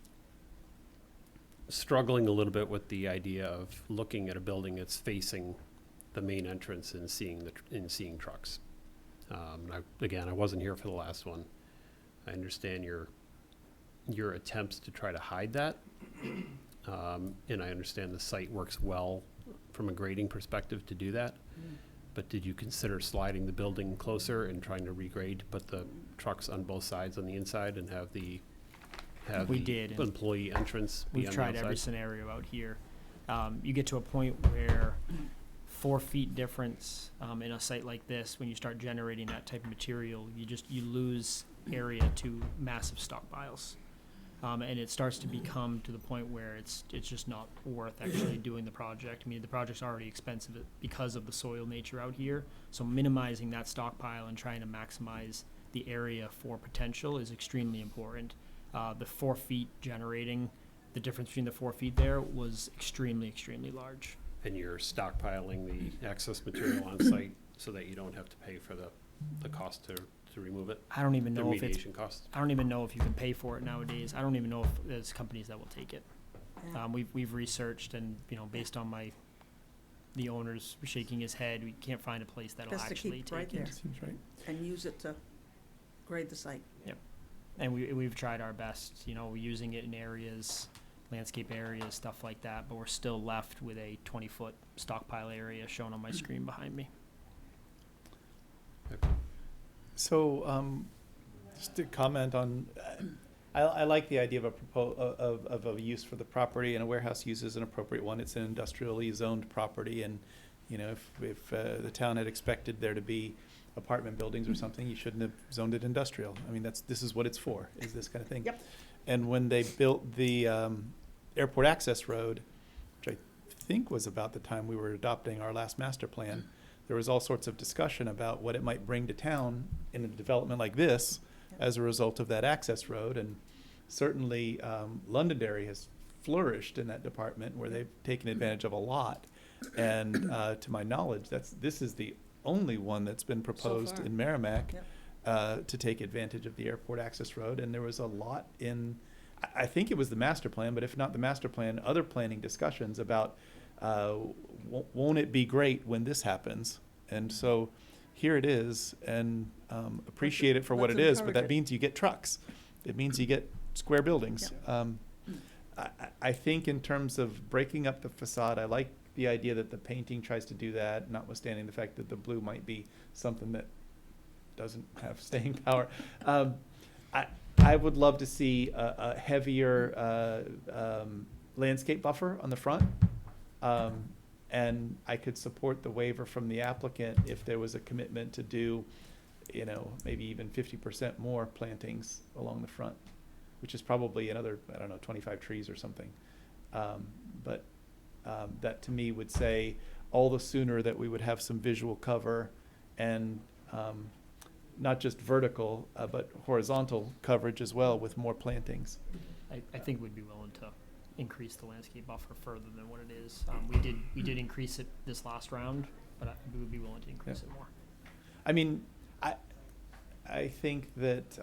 struggling a little bit with the idea of looking at a building that's facing the main entrance and seeing trucks. I wasn't here for the last one. I understand your attempts to try to hide that, and I understand the site works well from a grading perspective to do that. But did you consider sliding the building closer and trying to regrade to put the trucks on both sides on the inside and have the We did, and employee entrance be we've on the tried every outside? scenario out here. You get to a point where 4 feet difference in a site like this, when you start generating that type of material, you lose area to massive stockpiles. And it starts to become to the point where it's just not worth actually doing the project. I mean, the project's already expensive because of the soil nature out here. So minimizing that stockpile and trying to maximize the area for potential is extremely important. The 4 feet generating, the difference between the 4 feet there was extremely, extremely large. And you're stockpiling the excess material on site so that you don't have to pay for the cost to remove it? I don't even The know if it's, remediation cost? I don't even know if you can pay for it nowadays. I don't even know if there's companies that will take it. Yeah. We've researched and, based on the owner's shaking his head, we can't find a place that'll Best to actually keep right take it. there. Seems right. And use it to grade the site. And we've tried our best, using it in areas, landscape areas, stuff like that, but we're still left with a 20-foot stockpile area shown on my screen behind me. So, just to comment on, I like the idea of of a use for the property, and a warehouse use is an appropriate one. It's an industrially zoned property, and, if the town had expected there to be apartment buildings or something, you shouldn't have zoned it industrial. I mean, this is what it's for, is this kind of thing. Yep. And when they built the airport access road, which I think was about the time we were adopting our last master plan, there was all sorts of discussion about what it might bring to town in a development like this as a result of that access road. And certainly Londonderry has flourished in that department where they've taken advantage of a lot. And to my knowledge, this is the only one that's been proposed far. in Merrimack Yep. to take advantage of the airport access road. And there was a lot in, I think it was the master plan, but if not the master plan, other planning discussions about won't it be great when this happens? And so here it is, and appreciate it for what let's it is, but encourage that it. means you get trucks. It means you get square buildings. I think in terms of breaking up the facade, I like the idea that the painting tries to do that, notwithstanding the fact that the blue might be something that doesn't have staying power. I would love to see a heavier landscape buffer on the front. And I could support the waiver from the applicant if there was a commitment to do, maybe even 50% more plantings along the front, which is probably another, 25 trees or something. But that to me would say all the sooner that we would have some visual cover and not just vertical, but horizontal coverage as well with more plantings. I think we'd be willing to increase the landscape buffer further than what it is. We did increase it this last round, but we would be willing to increase it more. I mean, I think that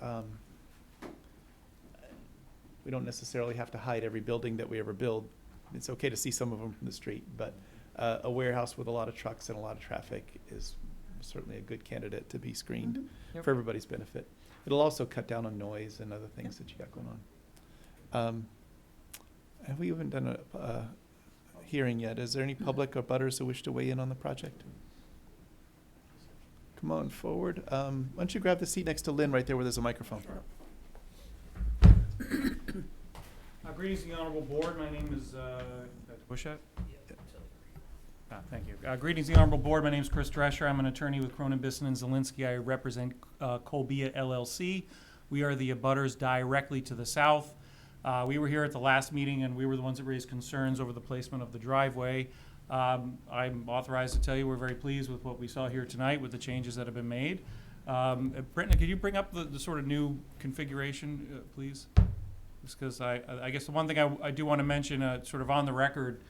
we don't necessarily have to hide every building that we ever build. It's okay to see some of them from the street, but a warehouse with a lot of trucks and a lot of traffic is certainly a good candidate to be screened Yep. for everybody's benefit. It'll also cut down on noise and other things that you got going on. Have we even done a hearing yet? Is there any public or butters who wish to weigh in on the project? Come on forward. Why don't you grab the seat next to Lynn right there where there's a microphone? Greetings to the Honorable Board. My name is Dr. Bushat. Thank you. Greetings, the Honorable Board. My name is Chris Drescher. I'm an attorney with Cronin, Bisson, and Zelinski. I represent Colbia LLC. We are the abutters directly to the south. We were here at the last meeting, and we were the ones that raised concerns over the placement of the driveway. I'm authorized to tell you we're very pleased with what we saw here tonight with the changes that have been made. Brittany, could you bring up the sort of new configuration, please? Just because I guess the one thing I do want to mention, sort of on the record,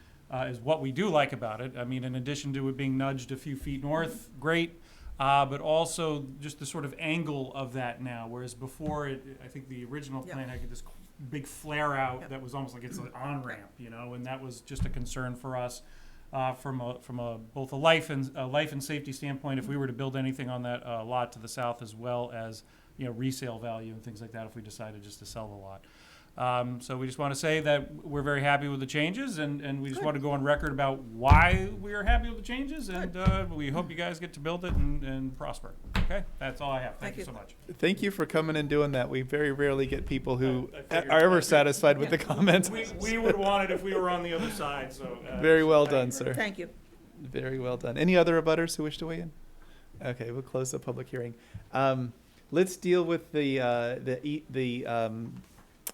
is what we do like about it. I mean, in addition to it being nudged a few feet north, great, but also just the sort of angle of that now, whereas before, I think the original Yeah. plan had this big flare out Yep. that was almost like it's an on-ramp, you know, and that was just a concern for us from both a life and safety standpoint, if we were to build anything on that lot to the south, as well as, you know, resale value and things like that if we decided just to sell the lot. So we just want to say that we're very happy with the changes, and we just Good. want to go on record about why we are happy with the changes, and we hope you guys get to build it and prosper. Okay, that's all I have. Thank you so much. Thank you for coming and doing that. We very rarely get people who I figured- are ever satisfied with the comments. We would want it if we were on the other side, so. Very well thank done, you. sir. Thank you. Very well done. Any other abutters who wish to weigh in? Okay, we'll close the public hearing. Let's deal with the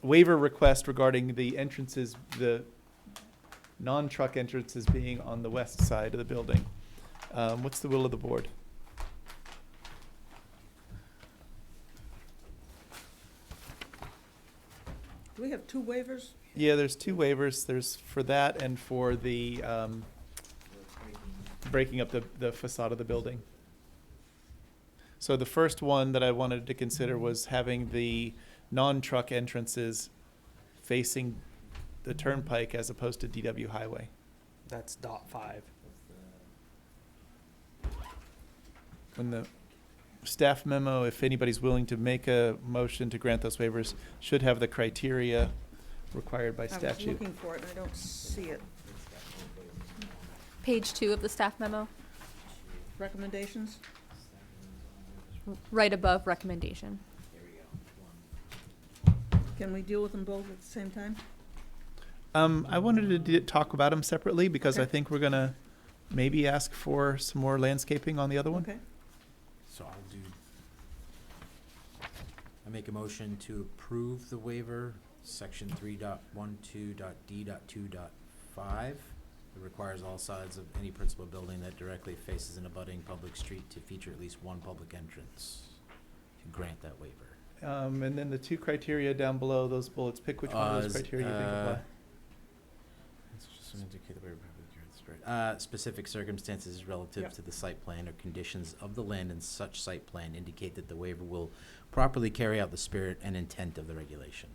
waiver request regarding the entrances, the non-truck entrances being on the west side of the building. What's the will of the board? Do we have two waivers? Yeah, there's two waivers. There's for that and for the breaking up the facade of the building. So the first one that I wanted to consider was having the non-truck entrances facing the turnpike as opposed to DW Highway. That's .5. When the staff memo, if anybody's willing to make a motion to grant those waivers, should have the criteria required by I was statute. looking for it, and I don't see it. Page 2 of the staff memo, Recommendations? right above recommendation. Can we deal with them both at the same time? I wanted to talk about them separately because I Okay. think we're gonna maybe ask for some more landscaping on the other one. Okay. So I make a motion to approve the waiver, section 3.12.d.2.5. It requires all sides of any principal building that directly faces an abutting public street to feature at least one public entrance. To grant that waiver. And then the two criteria down below those bullets, pick which one of those criteria you think apply. It's just to indicate the waiver specific circumstances relative Yep. to the site plan or conditions of the land in such site plan indicate that the waiver will properly carry out the spirit and intent of the regulation.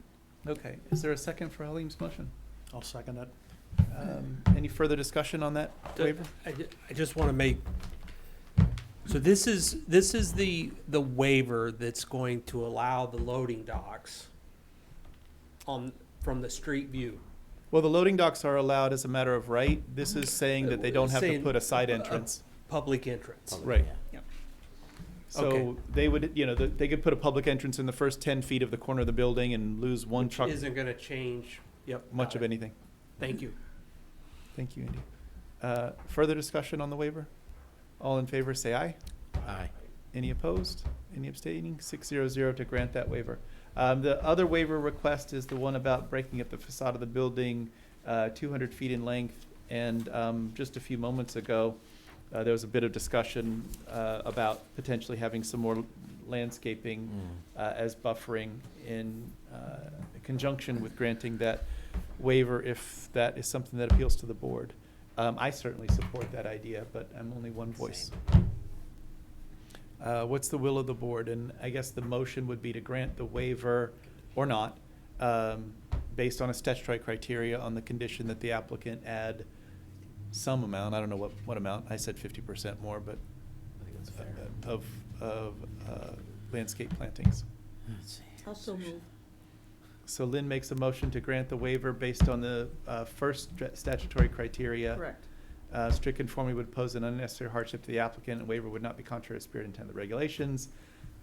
Okay, is there a second for Halim's motion? I'll second it. Any further discussion on that waiver? I just want to make, so this is the waiver that's going to allow the loading docks from the street view. Well, the loading docks are allowed as a matter of right. This is saying that they don't have to Saying put a side entrance. Public entrance. Right. Yeah. So Okay. they would, they could put a public entrance in the first 10 feet of the corner of the building and lose one Which truck, isn't going to change, much got of it. anything. Thank you. Thank you, Andy. Further discussion on the waiver? All in favor, say aye. Aye. Any opposed? Any abstaining? 600 to grant that waiver. The other waiver request is the one about breaking up the facade of the building 200 feet in length. And just a few moments ago, there was a bit of discussion about potentially having some more landscaping as buffering in conjunction with granting that waiver if that is something that appeals to the board. I certainly support that idea, but I'm only one voice. What's the will of the board? And I guess the motion would be to grant the waiver or not, based on a statutory criteria on the condition that the applicant add some amount, I don't know what amount, I said 50% more, but I think that's fair. of landscape plantings. Let's see. Also move. So Lynn makes a motion to grant the waiver based on the first statutory criteria. Correct. Strict conformity would pose an unnecessary hardship to the applicant, and waiver would not be contrary to spirit and intent of the regulations.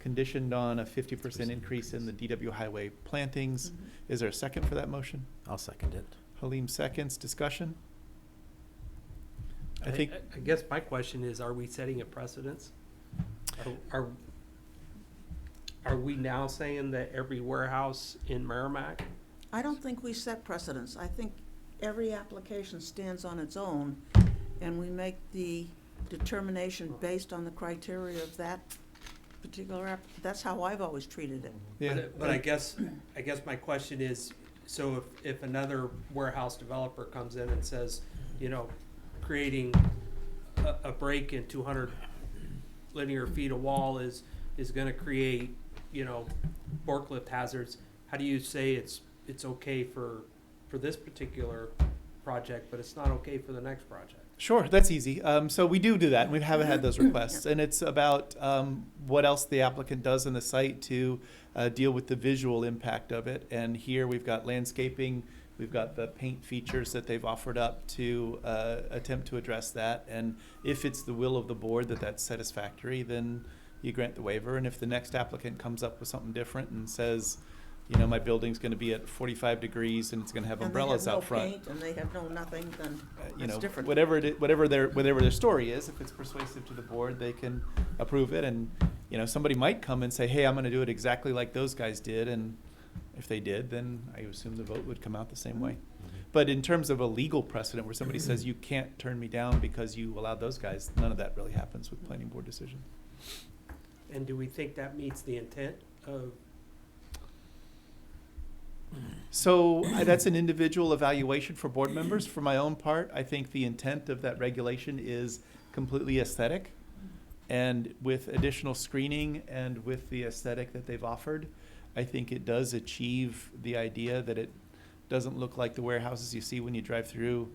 Conditioned on a 50% increase in the DW highway plantings. Mhm. Is there a second for that motion? I'll second it. Halim seconds. Discussion? I think, I guess my question is, are we setting a precedence? Are we now saying that every warehouse in Merrimack? I don't think we set precedents. I think every application stands on its own, and we make the determination based on the criteria of that particular that's how I've always treated it. yeah. But I guess my question is, so if another warehouse developer comes in and says, you know, creating a break in 200 linear feet of wall is gonna create, you know, forklift hazards, how do you say it's okay for this particular project, but it's not okay for the next project? Sure, that's easy. So we do that, and we haven't had those requests. And it's about what else the applicant does on the site to deal with the visual impact of it. And here we've got landscaping, we've got the paint features that they've offered up to attempt to address that. And if it's the will of the board that that's satisfactory, then you grant the waiver. And if the next applicant comes up with something different and says, you know, my building's gonna be at 45 degrees and it's gonna have umbrellas out front. And they have no nothing, then You that's know, different. whatever their story is, if it's persuasive to the board, they can approve it. And, you know, somebody might come and say, hey, I'm gonna do it exactly like those guys did. And if they did, then I assume the vote would come out the same way. But in terms of a legal precedent where somebody says you can't turn me down because you allowed those guys, none of that really happens with planning board decisions. And do we think that meets the intent of? So that's an individual evaluation for board members. For my own part, I think the intent of that regulation is completely aesthetic. And with additional screening and with the aesthetic that they've offered, I think it does achieve the idea that it doesn't look like the warehouses you see when you drive through,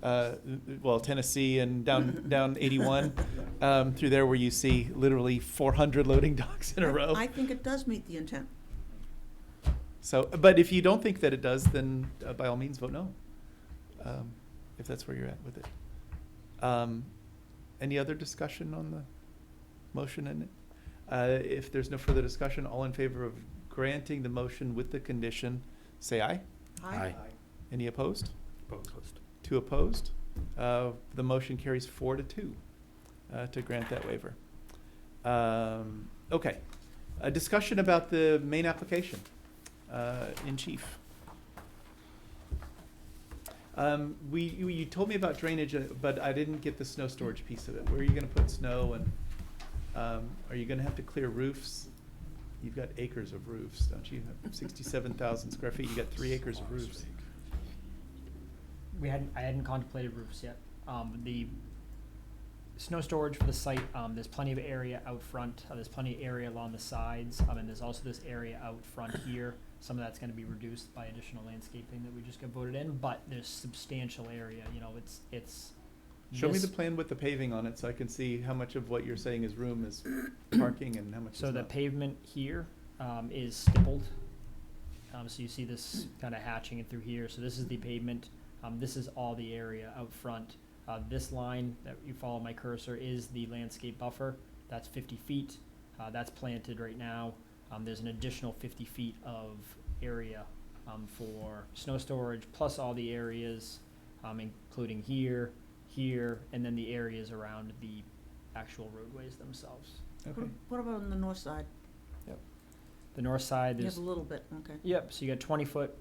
Tennessee and down 81, through there where you see literally 400 loading docks in a row. I think it does meet the intent. So, but if you don't think that it does, then by all means vote no, if that's where you're at with it. Any other discussion on the motion in it? If there's no further discussion, all in favor of granting the motion with the condition, say aye. Aye. Any opposed? Opposed. 2 opposed. The motion carries 4-2 to grant that waiver. Okay, a discussion about the main application. In chief. You told me about drainage, but I didn't get the snow storage piece of it. Where are you gonna put snow, and are you gonna have to clear roofs? You've got acres of roofs, don't you? 67,000 square feet, you got 3 acres of roofs. I hadn't contemplated roofs yet. The snow storage for the site, there's plenty of area out front, there's plenty of area along the sides, and there's also this area out front here. Some of that's gonna be reduced by additional landscaping that we just got voted in, but there's substantial area, you know, it's. Show me this- the plan with the paving on it so I can see how much of what you're saying is room is parking and how much is So the not. pavement here, is stippled. So you see this kinda hatching it through here, so this is the pavement, this is all the area out front. This line that you follow my cursor is the landscape buffer, that's 50 feet, that's planted right now. There's an additional 50 feet of area, for snow storage, plus all the areas, including here, and then the areas around the actual roadways themselves. Okay, What about on the north side? The north side, You there's have a little bit, okay. Yep, so you got 20-foot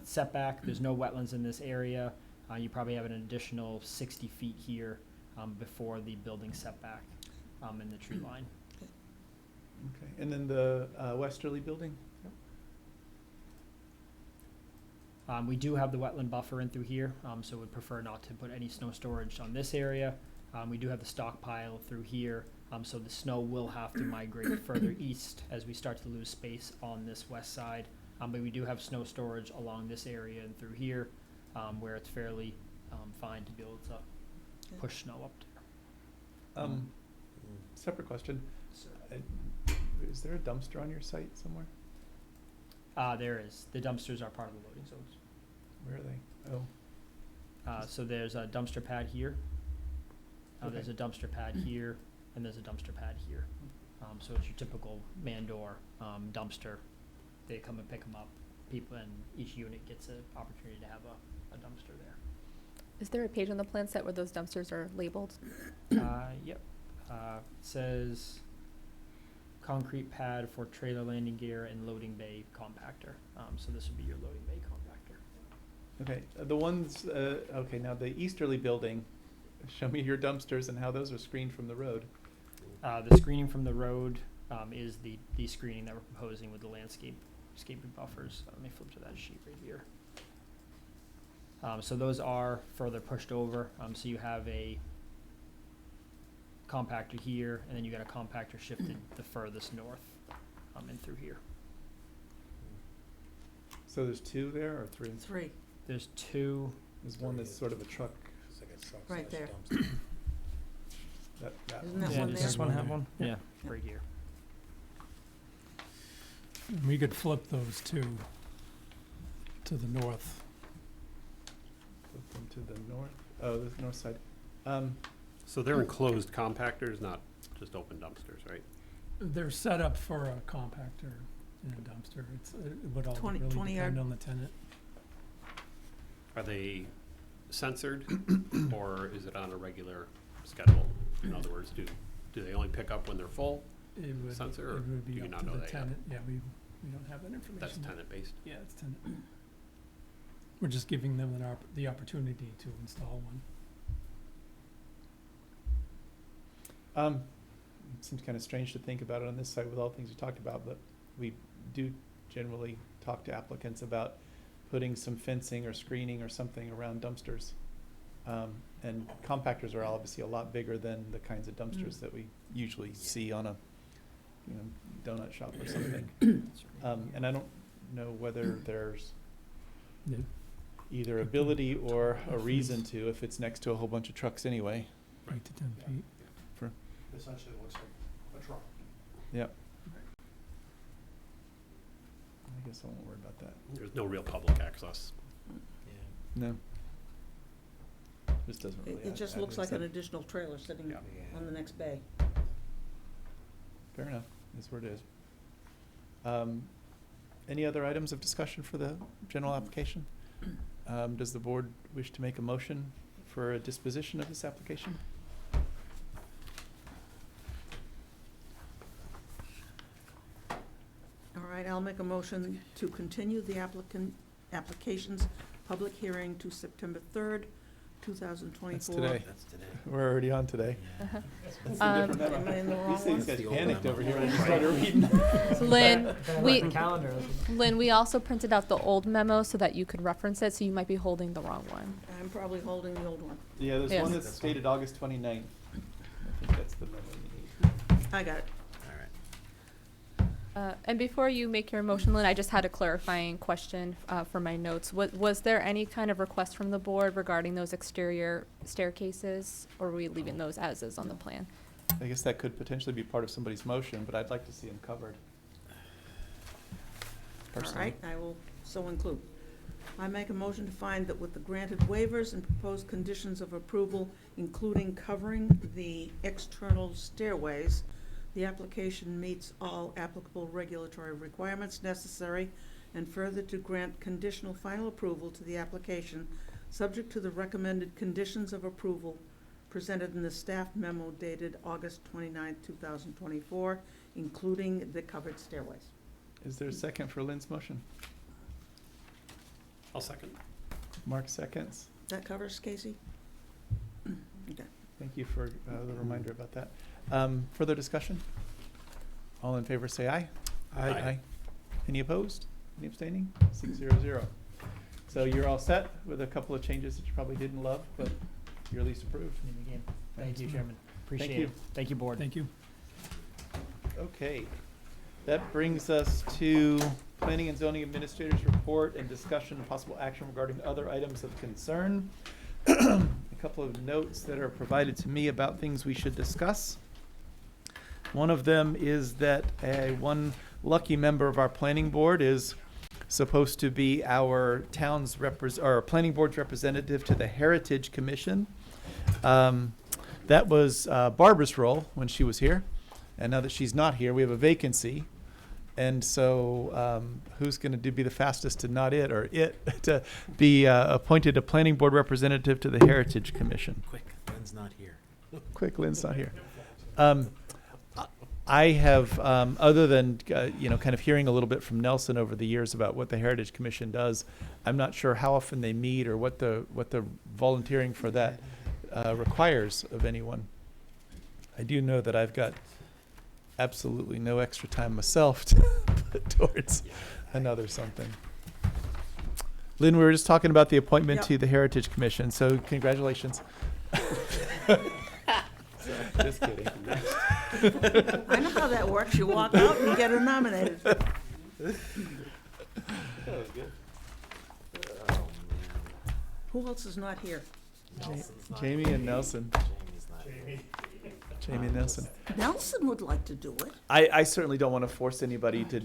setback, there's no wetlands in this area. You probably have an additional 60 feet here before the building setback in the tree line. okay. And then the westerly building? We do have the wetland buffer in through here, so would prefer not to put any snow storage on this area. We do have the stockpile through here, so the snow will have to migrate further east as we start to lose space on this west side. But we do have snow storage along this area and through here, where it's fairly fine to be able to push snow up to. Separate question. Is there a dumpster on your site somewhere? There is. The dumpsters are part of the loading zones. Where are they? Oh, So there's a dumpster pad here. There's a dumpster pad here, and there's a dumpster pad here. So it's your typical man door dumpster. They come and pick them up. People, and each unit gets an opportunity to have a dumpster there. Is there a page on the plan set where those dumpsters are labeled? Yep. Says concrete pad for trailer landing gear and loading bay compactor. So this would be your loading bay compactor. Okay, the ones, okay, now the easterly building, show me your dumpsters and how those are screened from the road. The screening from the road is the screening that we're proposing with the landscaping buffers. Let me flip to that sheet right here. So those are further pushed over. So you have a compactor here, and then you got a compactor shifted the furthest north and through here. So there's two there or three? Three, There's two. There's one that's sort of a truck. right there. That Isn't that Yeah, one does there? this one have one? Yeah. Yeah, right here. We could flip those two to the north. Flip them to the north. Oh, the north side. So they're enclosed compactors, not just open dumpsters, right? They're set up for a compactor and a dumpster. It would all 20 really 20 yard. depend on the tenant. Are they censored or is it on a regular schedule? In other words, do they only pick up when they're full? It would, Sensor, it or would do be you up not to know the that yet? tenant. Yeah, we don't have that information. That's yet. tenant based. Yeah, it's tenant. We're just giving them the opportunity to install one. It seems kind of strange to think about it on this side with all the things we talked about, but we do generally talk to applicants about putting some fencing or screening or something around dumpsters. And compactors are obviously a lot bigger than the kinds of dumpsters that we usually see on a, donut shop or something. And I don't know whether there's Yeah. either ability or a reason to, if it's next to a whole bunch of trucks anyway. 8 to 10 feet. Essentially looks like a truck. Yep. I guess I won't worry about that. There's no real public access. Yeah. No. This doesn't really. It just add looks to like the an set. additional trailer sitting Yeah. on the next bay. Fair enough, that's where it is. Any other items of discussion for the general application? Does the board wish to make a motion for a disposition of this application? All right, I'll make a motion to continue the application's public hearing to September 3rd, 2024. today. That's today. We're already on today. Yeah. That's a Um, different Am I memo. in the wrong These things one? got The old panicked memo. over here when I started reading. Lynn, we, calendar. Lynn, we also printed out the old memo so that you could reference it, so you might be holding the wrong one. I'm probably holding the old one. Yeah, there's Yes. one that's dated August 29th. I think that's the memo you need. I got it. All right. And before you make your motion, Lynn, I just had a clarifying question for my notes. Was there any kind of request from the board regarding those exterior staircases, or are we leaving those as is on the plan? I guess that could potentially be part of somebody's motion, but I'd like to see them covered. All Personally. right, I will so include. I make a motion to find that with the granted waivers and proposed conditions of approval, including covering the external stairways, the application meets all applicable regulatory requirements necessary, and further to grant conditional final approval to the application, subject to the recommended conditions of approval presented in the staff memo dated August 29th, 2024, including the covered stairways. Is there a second for Lynn's motion? I'll second. Mark seconds. That covers, Casey? Okay. Thank you for the reminder about that. Further discussion? All in favor, say aye. Aye. Any opposed? Any abstaining? 600. So you're all set with a couple of changes that you probably didn't love, but you're at least approved. Thank you, Chairman. Appreciate you. it. Thank you, board. Thank you. Okay. That brings us to Planning and Zoning Administrator's report and discussion and possible action regarding other items of concern. A couple of notes that are provided to me about things we should discuss. One of them is that one lucky member of our planning board is supposed to be our town's or planning board's representative to the Heritage Commission. That was Barbara's role when she was here, and now that she's not here, we have a vacancy. And so, who's going to be the fastest to not it or it to be appointed a planning board representative to the Heritage Commission? Quick, Lynn's not here. Quick, Lynn's not here. I have, other than, kind of hearing a little bit from Nelson over the years about what the Heritage Commission does, I'm not sure how often they meet or what the volunteering for that requires of anyone. I do know that I've got absolutely no extra time myself to put towards another something. Lynn, we were just talking about the appointment Yep. to the Heritage Commission, so congratulations. Just kidding. I know how that works. You walk out and you get nominated. Who else is not here? Jamie and Nelson. Jamie's not here. Jamie and Nelson. Nelson would like to do it. I certainly don't want to force anybody to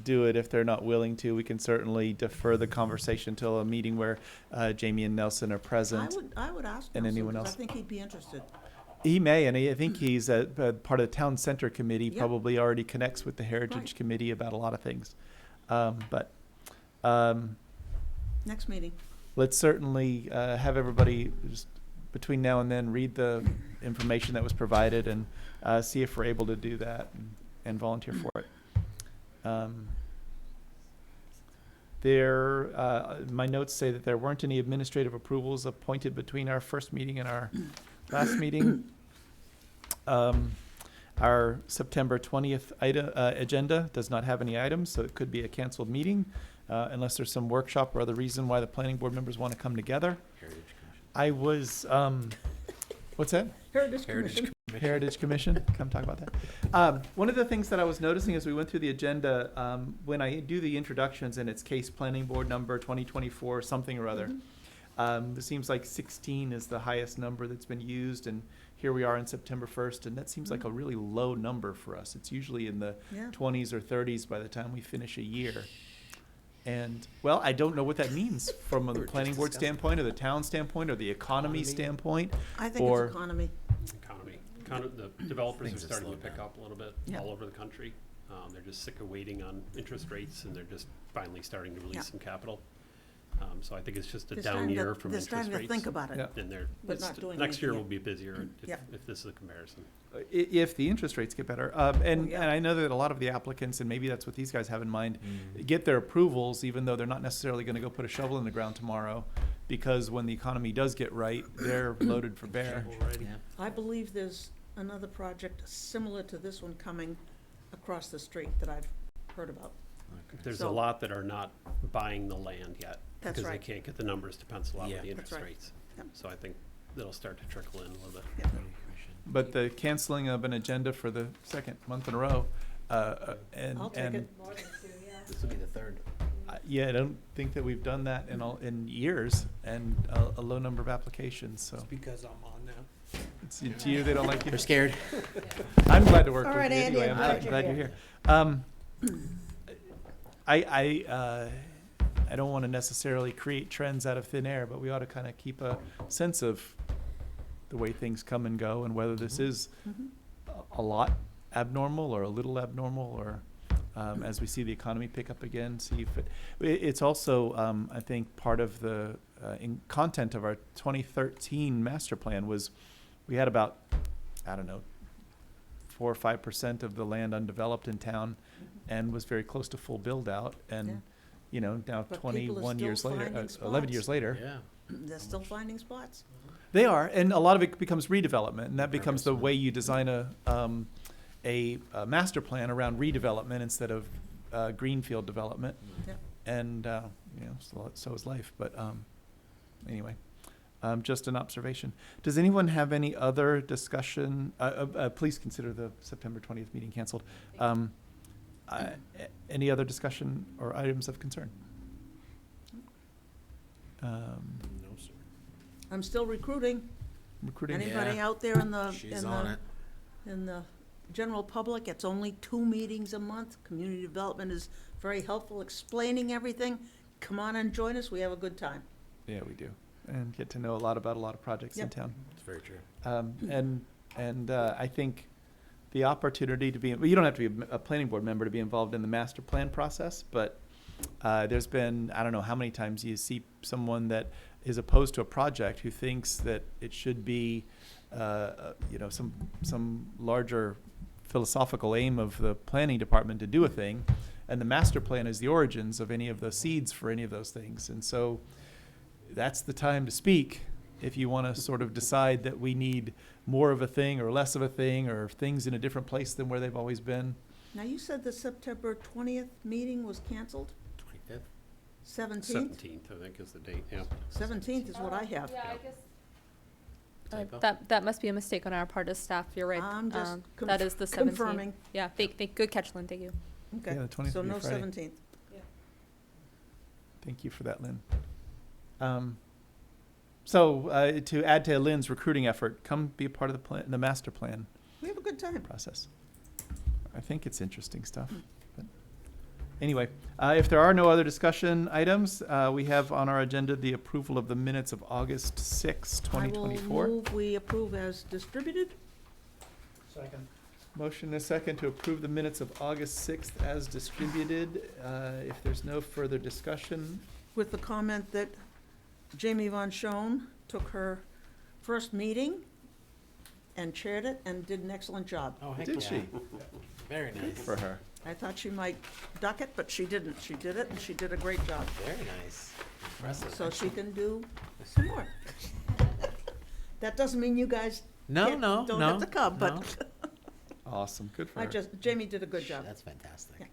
do it if they're not willing to. We can certainly defer the conversation till a meeting where Jamie and Nelson are present. I would ask And Nelson, anyone 'cause else? I think he'd be interested. He may, and I think he's a part of the town center committee, Yep. probably already connects with the Heritage Right. Committee about a lot of things. But Next meeting. let's certainly have everybody just between now and then read the information that was provided and see if we're able to do that and volunteer for it. My notes say that there weren't any administrative approvals appointed between our first meeting and our last meeting. Our September 20th agenda does not have any items, so it could be a canceled meeting unless there's some workshop or other reason why the planning board members want to come together. Heritage Commission. I was, what's that? Heritage Heritage Commission. Heritage Commission, come talk about that. One of the things that I was noticing as we went through the agenda, when I do the introductions and it's case planning board number 2024, something or other, it seems like 16 is the highest number that's been used, and here we are on September 1st, and that seems like a really low number for us. It's usually in the Yeah. 20s or 30s by the time we finish a year. And, well, I don't know what that means from the planning board standpoint or the town standpoint or the economy standpoint. I think Or- it's economy. Economy. The developers are Things have starting to slowed pick down. up a little bit Yeah. all over the country. They're just sick of waiting on interest rates, and they're just finally starting to Yeah. release some capital. So I think it's just a They're down starting year to- from they're interest starting rates. to think about it. Yeah. And they're, But not doing next year anything will be busier Yeah. if this is a comparison. If the interest rates get better. And yeah. I know that a lot of the applicants, and maybe that's what these guys have in mind, Mm. get their approvals, even though they're not necessarily going to go put a shovel in the ground tomorrow, because when the economy does get right, they're loaded for bear. Yeah. I believe there's another project similar to this one coming across the street that I've heard about. Okay. There's a So- lot that are not buying the land yet. That's Because right. they can't get the numbers to pencil out Yeah. with the That's interest right. rates. Yep. So I think that'll start to trickle in a little bit. Heritage Commission. But the canceling of an agenda for the second month in a row, and I'll take and it. This will be the third. Yeah, I don't think that we've done that in years, and a low number of applications. So Because I'm on now. it's you. They don't like you. They're scared. I'm glad to work All with right, you Andy, anyway. I'm I'm glad glad you're you're here. I don't want to necessarily create trends out of thin air, but we ought to kind of keep a sense of the way things come and go, and whether this is Mhm. a lot abnormal or a little abnormal, or as we see the economy pick up again, see if it's also, I think, part of the content of our 2013 master plan was we had about, I don't know, 4 or 5% of the land undeveloped in town, and was very close to full build out. Yeah. And, now But people are 21 still years later, finding 11 spots. years later, Yeah. They're still finding spots. they are, and a lot of it becomes redevelopment, and that becomes the Purpose. way you design a master plan around redevelopment instead of greenfield development. Yep. And so is life. But anyway, just an observation. Does anyone have any other discussion? Please consider the September 20th meeting canceled. Any other discussion or items of concern? No, sir. I'm still recruiting. Recruiting. Anybody Yeah. out there in the, She's on it. in the general public, it's only 2 meetings a month. Community development is very helpful, explaining everything. Come on and join us, we have a good time. Yeah, we do, and get to know a lot about a lot of projects in Yep. town. It's very true. And I think the opportunity to be, well, you don't have to be a planning board member to be involved in the master plan process, but there's been, I don't know how many times you see someone that is opposed to a project who thinks that it should be, some larger philosophical aim of the planning department to do a thing, and the master plan is the origins of any of the seeds for any of those things. And so that's the time to speak if you want to sort of decide that we need more of a thing or less of a thing, or things in a different place than where they've always been. Now, you said the September 20th meeting was canceled? 25th? 17th? 17th, I think is the date, yeah. 17th is what I have. Yeah, I guess. Typo? That must be a mistake on our part as staff, you're right. I'm just That is the 17th. confirming. Yeah, good catch, Lynn, thank you. Okay, Yeah, the 20th so would be no Friday. 17th. Thank you for that, Lynn. So to add to Lynn's recruiting effort, come be a part of the plan, the master plan We have a good time. process. I think it's interesting stuff. But anyway, if there are no other discussion items, we have on our agenda the approval of the minutes of August 6, I will 2024. move we approve as distributed. Second. Motion and a second to approve the minutes of August 6th as distributed. If there's no further discussion, With the comment that Jamie Von Schoen took her first meeting and chaired it and did an excellent job. Oh, heck did yeah. she? Very Good nice. for her. I thought she might duck it, but she didn't. She did it, and she did a great job. Very nice. Impressive. So she can do some more. That doesn't mean you guys No, can't- no, don't no. have to come, no. but Awesome. Good for I her. just, Jamie did a good job. That's fantastic.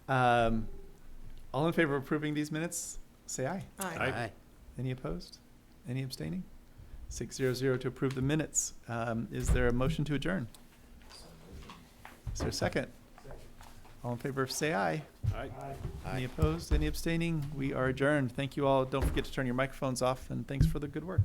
Yeah. All in favor of approving these minutes, say aye. Aye. Aye. Any opposed? Any abstaining? 600 to approve the minutes. Is there a motion to adjourn? Is there a second? All in favor, say aye. Aye. Any Aye. opposed? Any abstaining? We are adjourned. Thank you all. Don't forget to turn your microphones off, and thanks for the good work.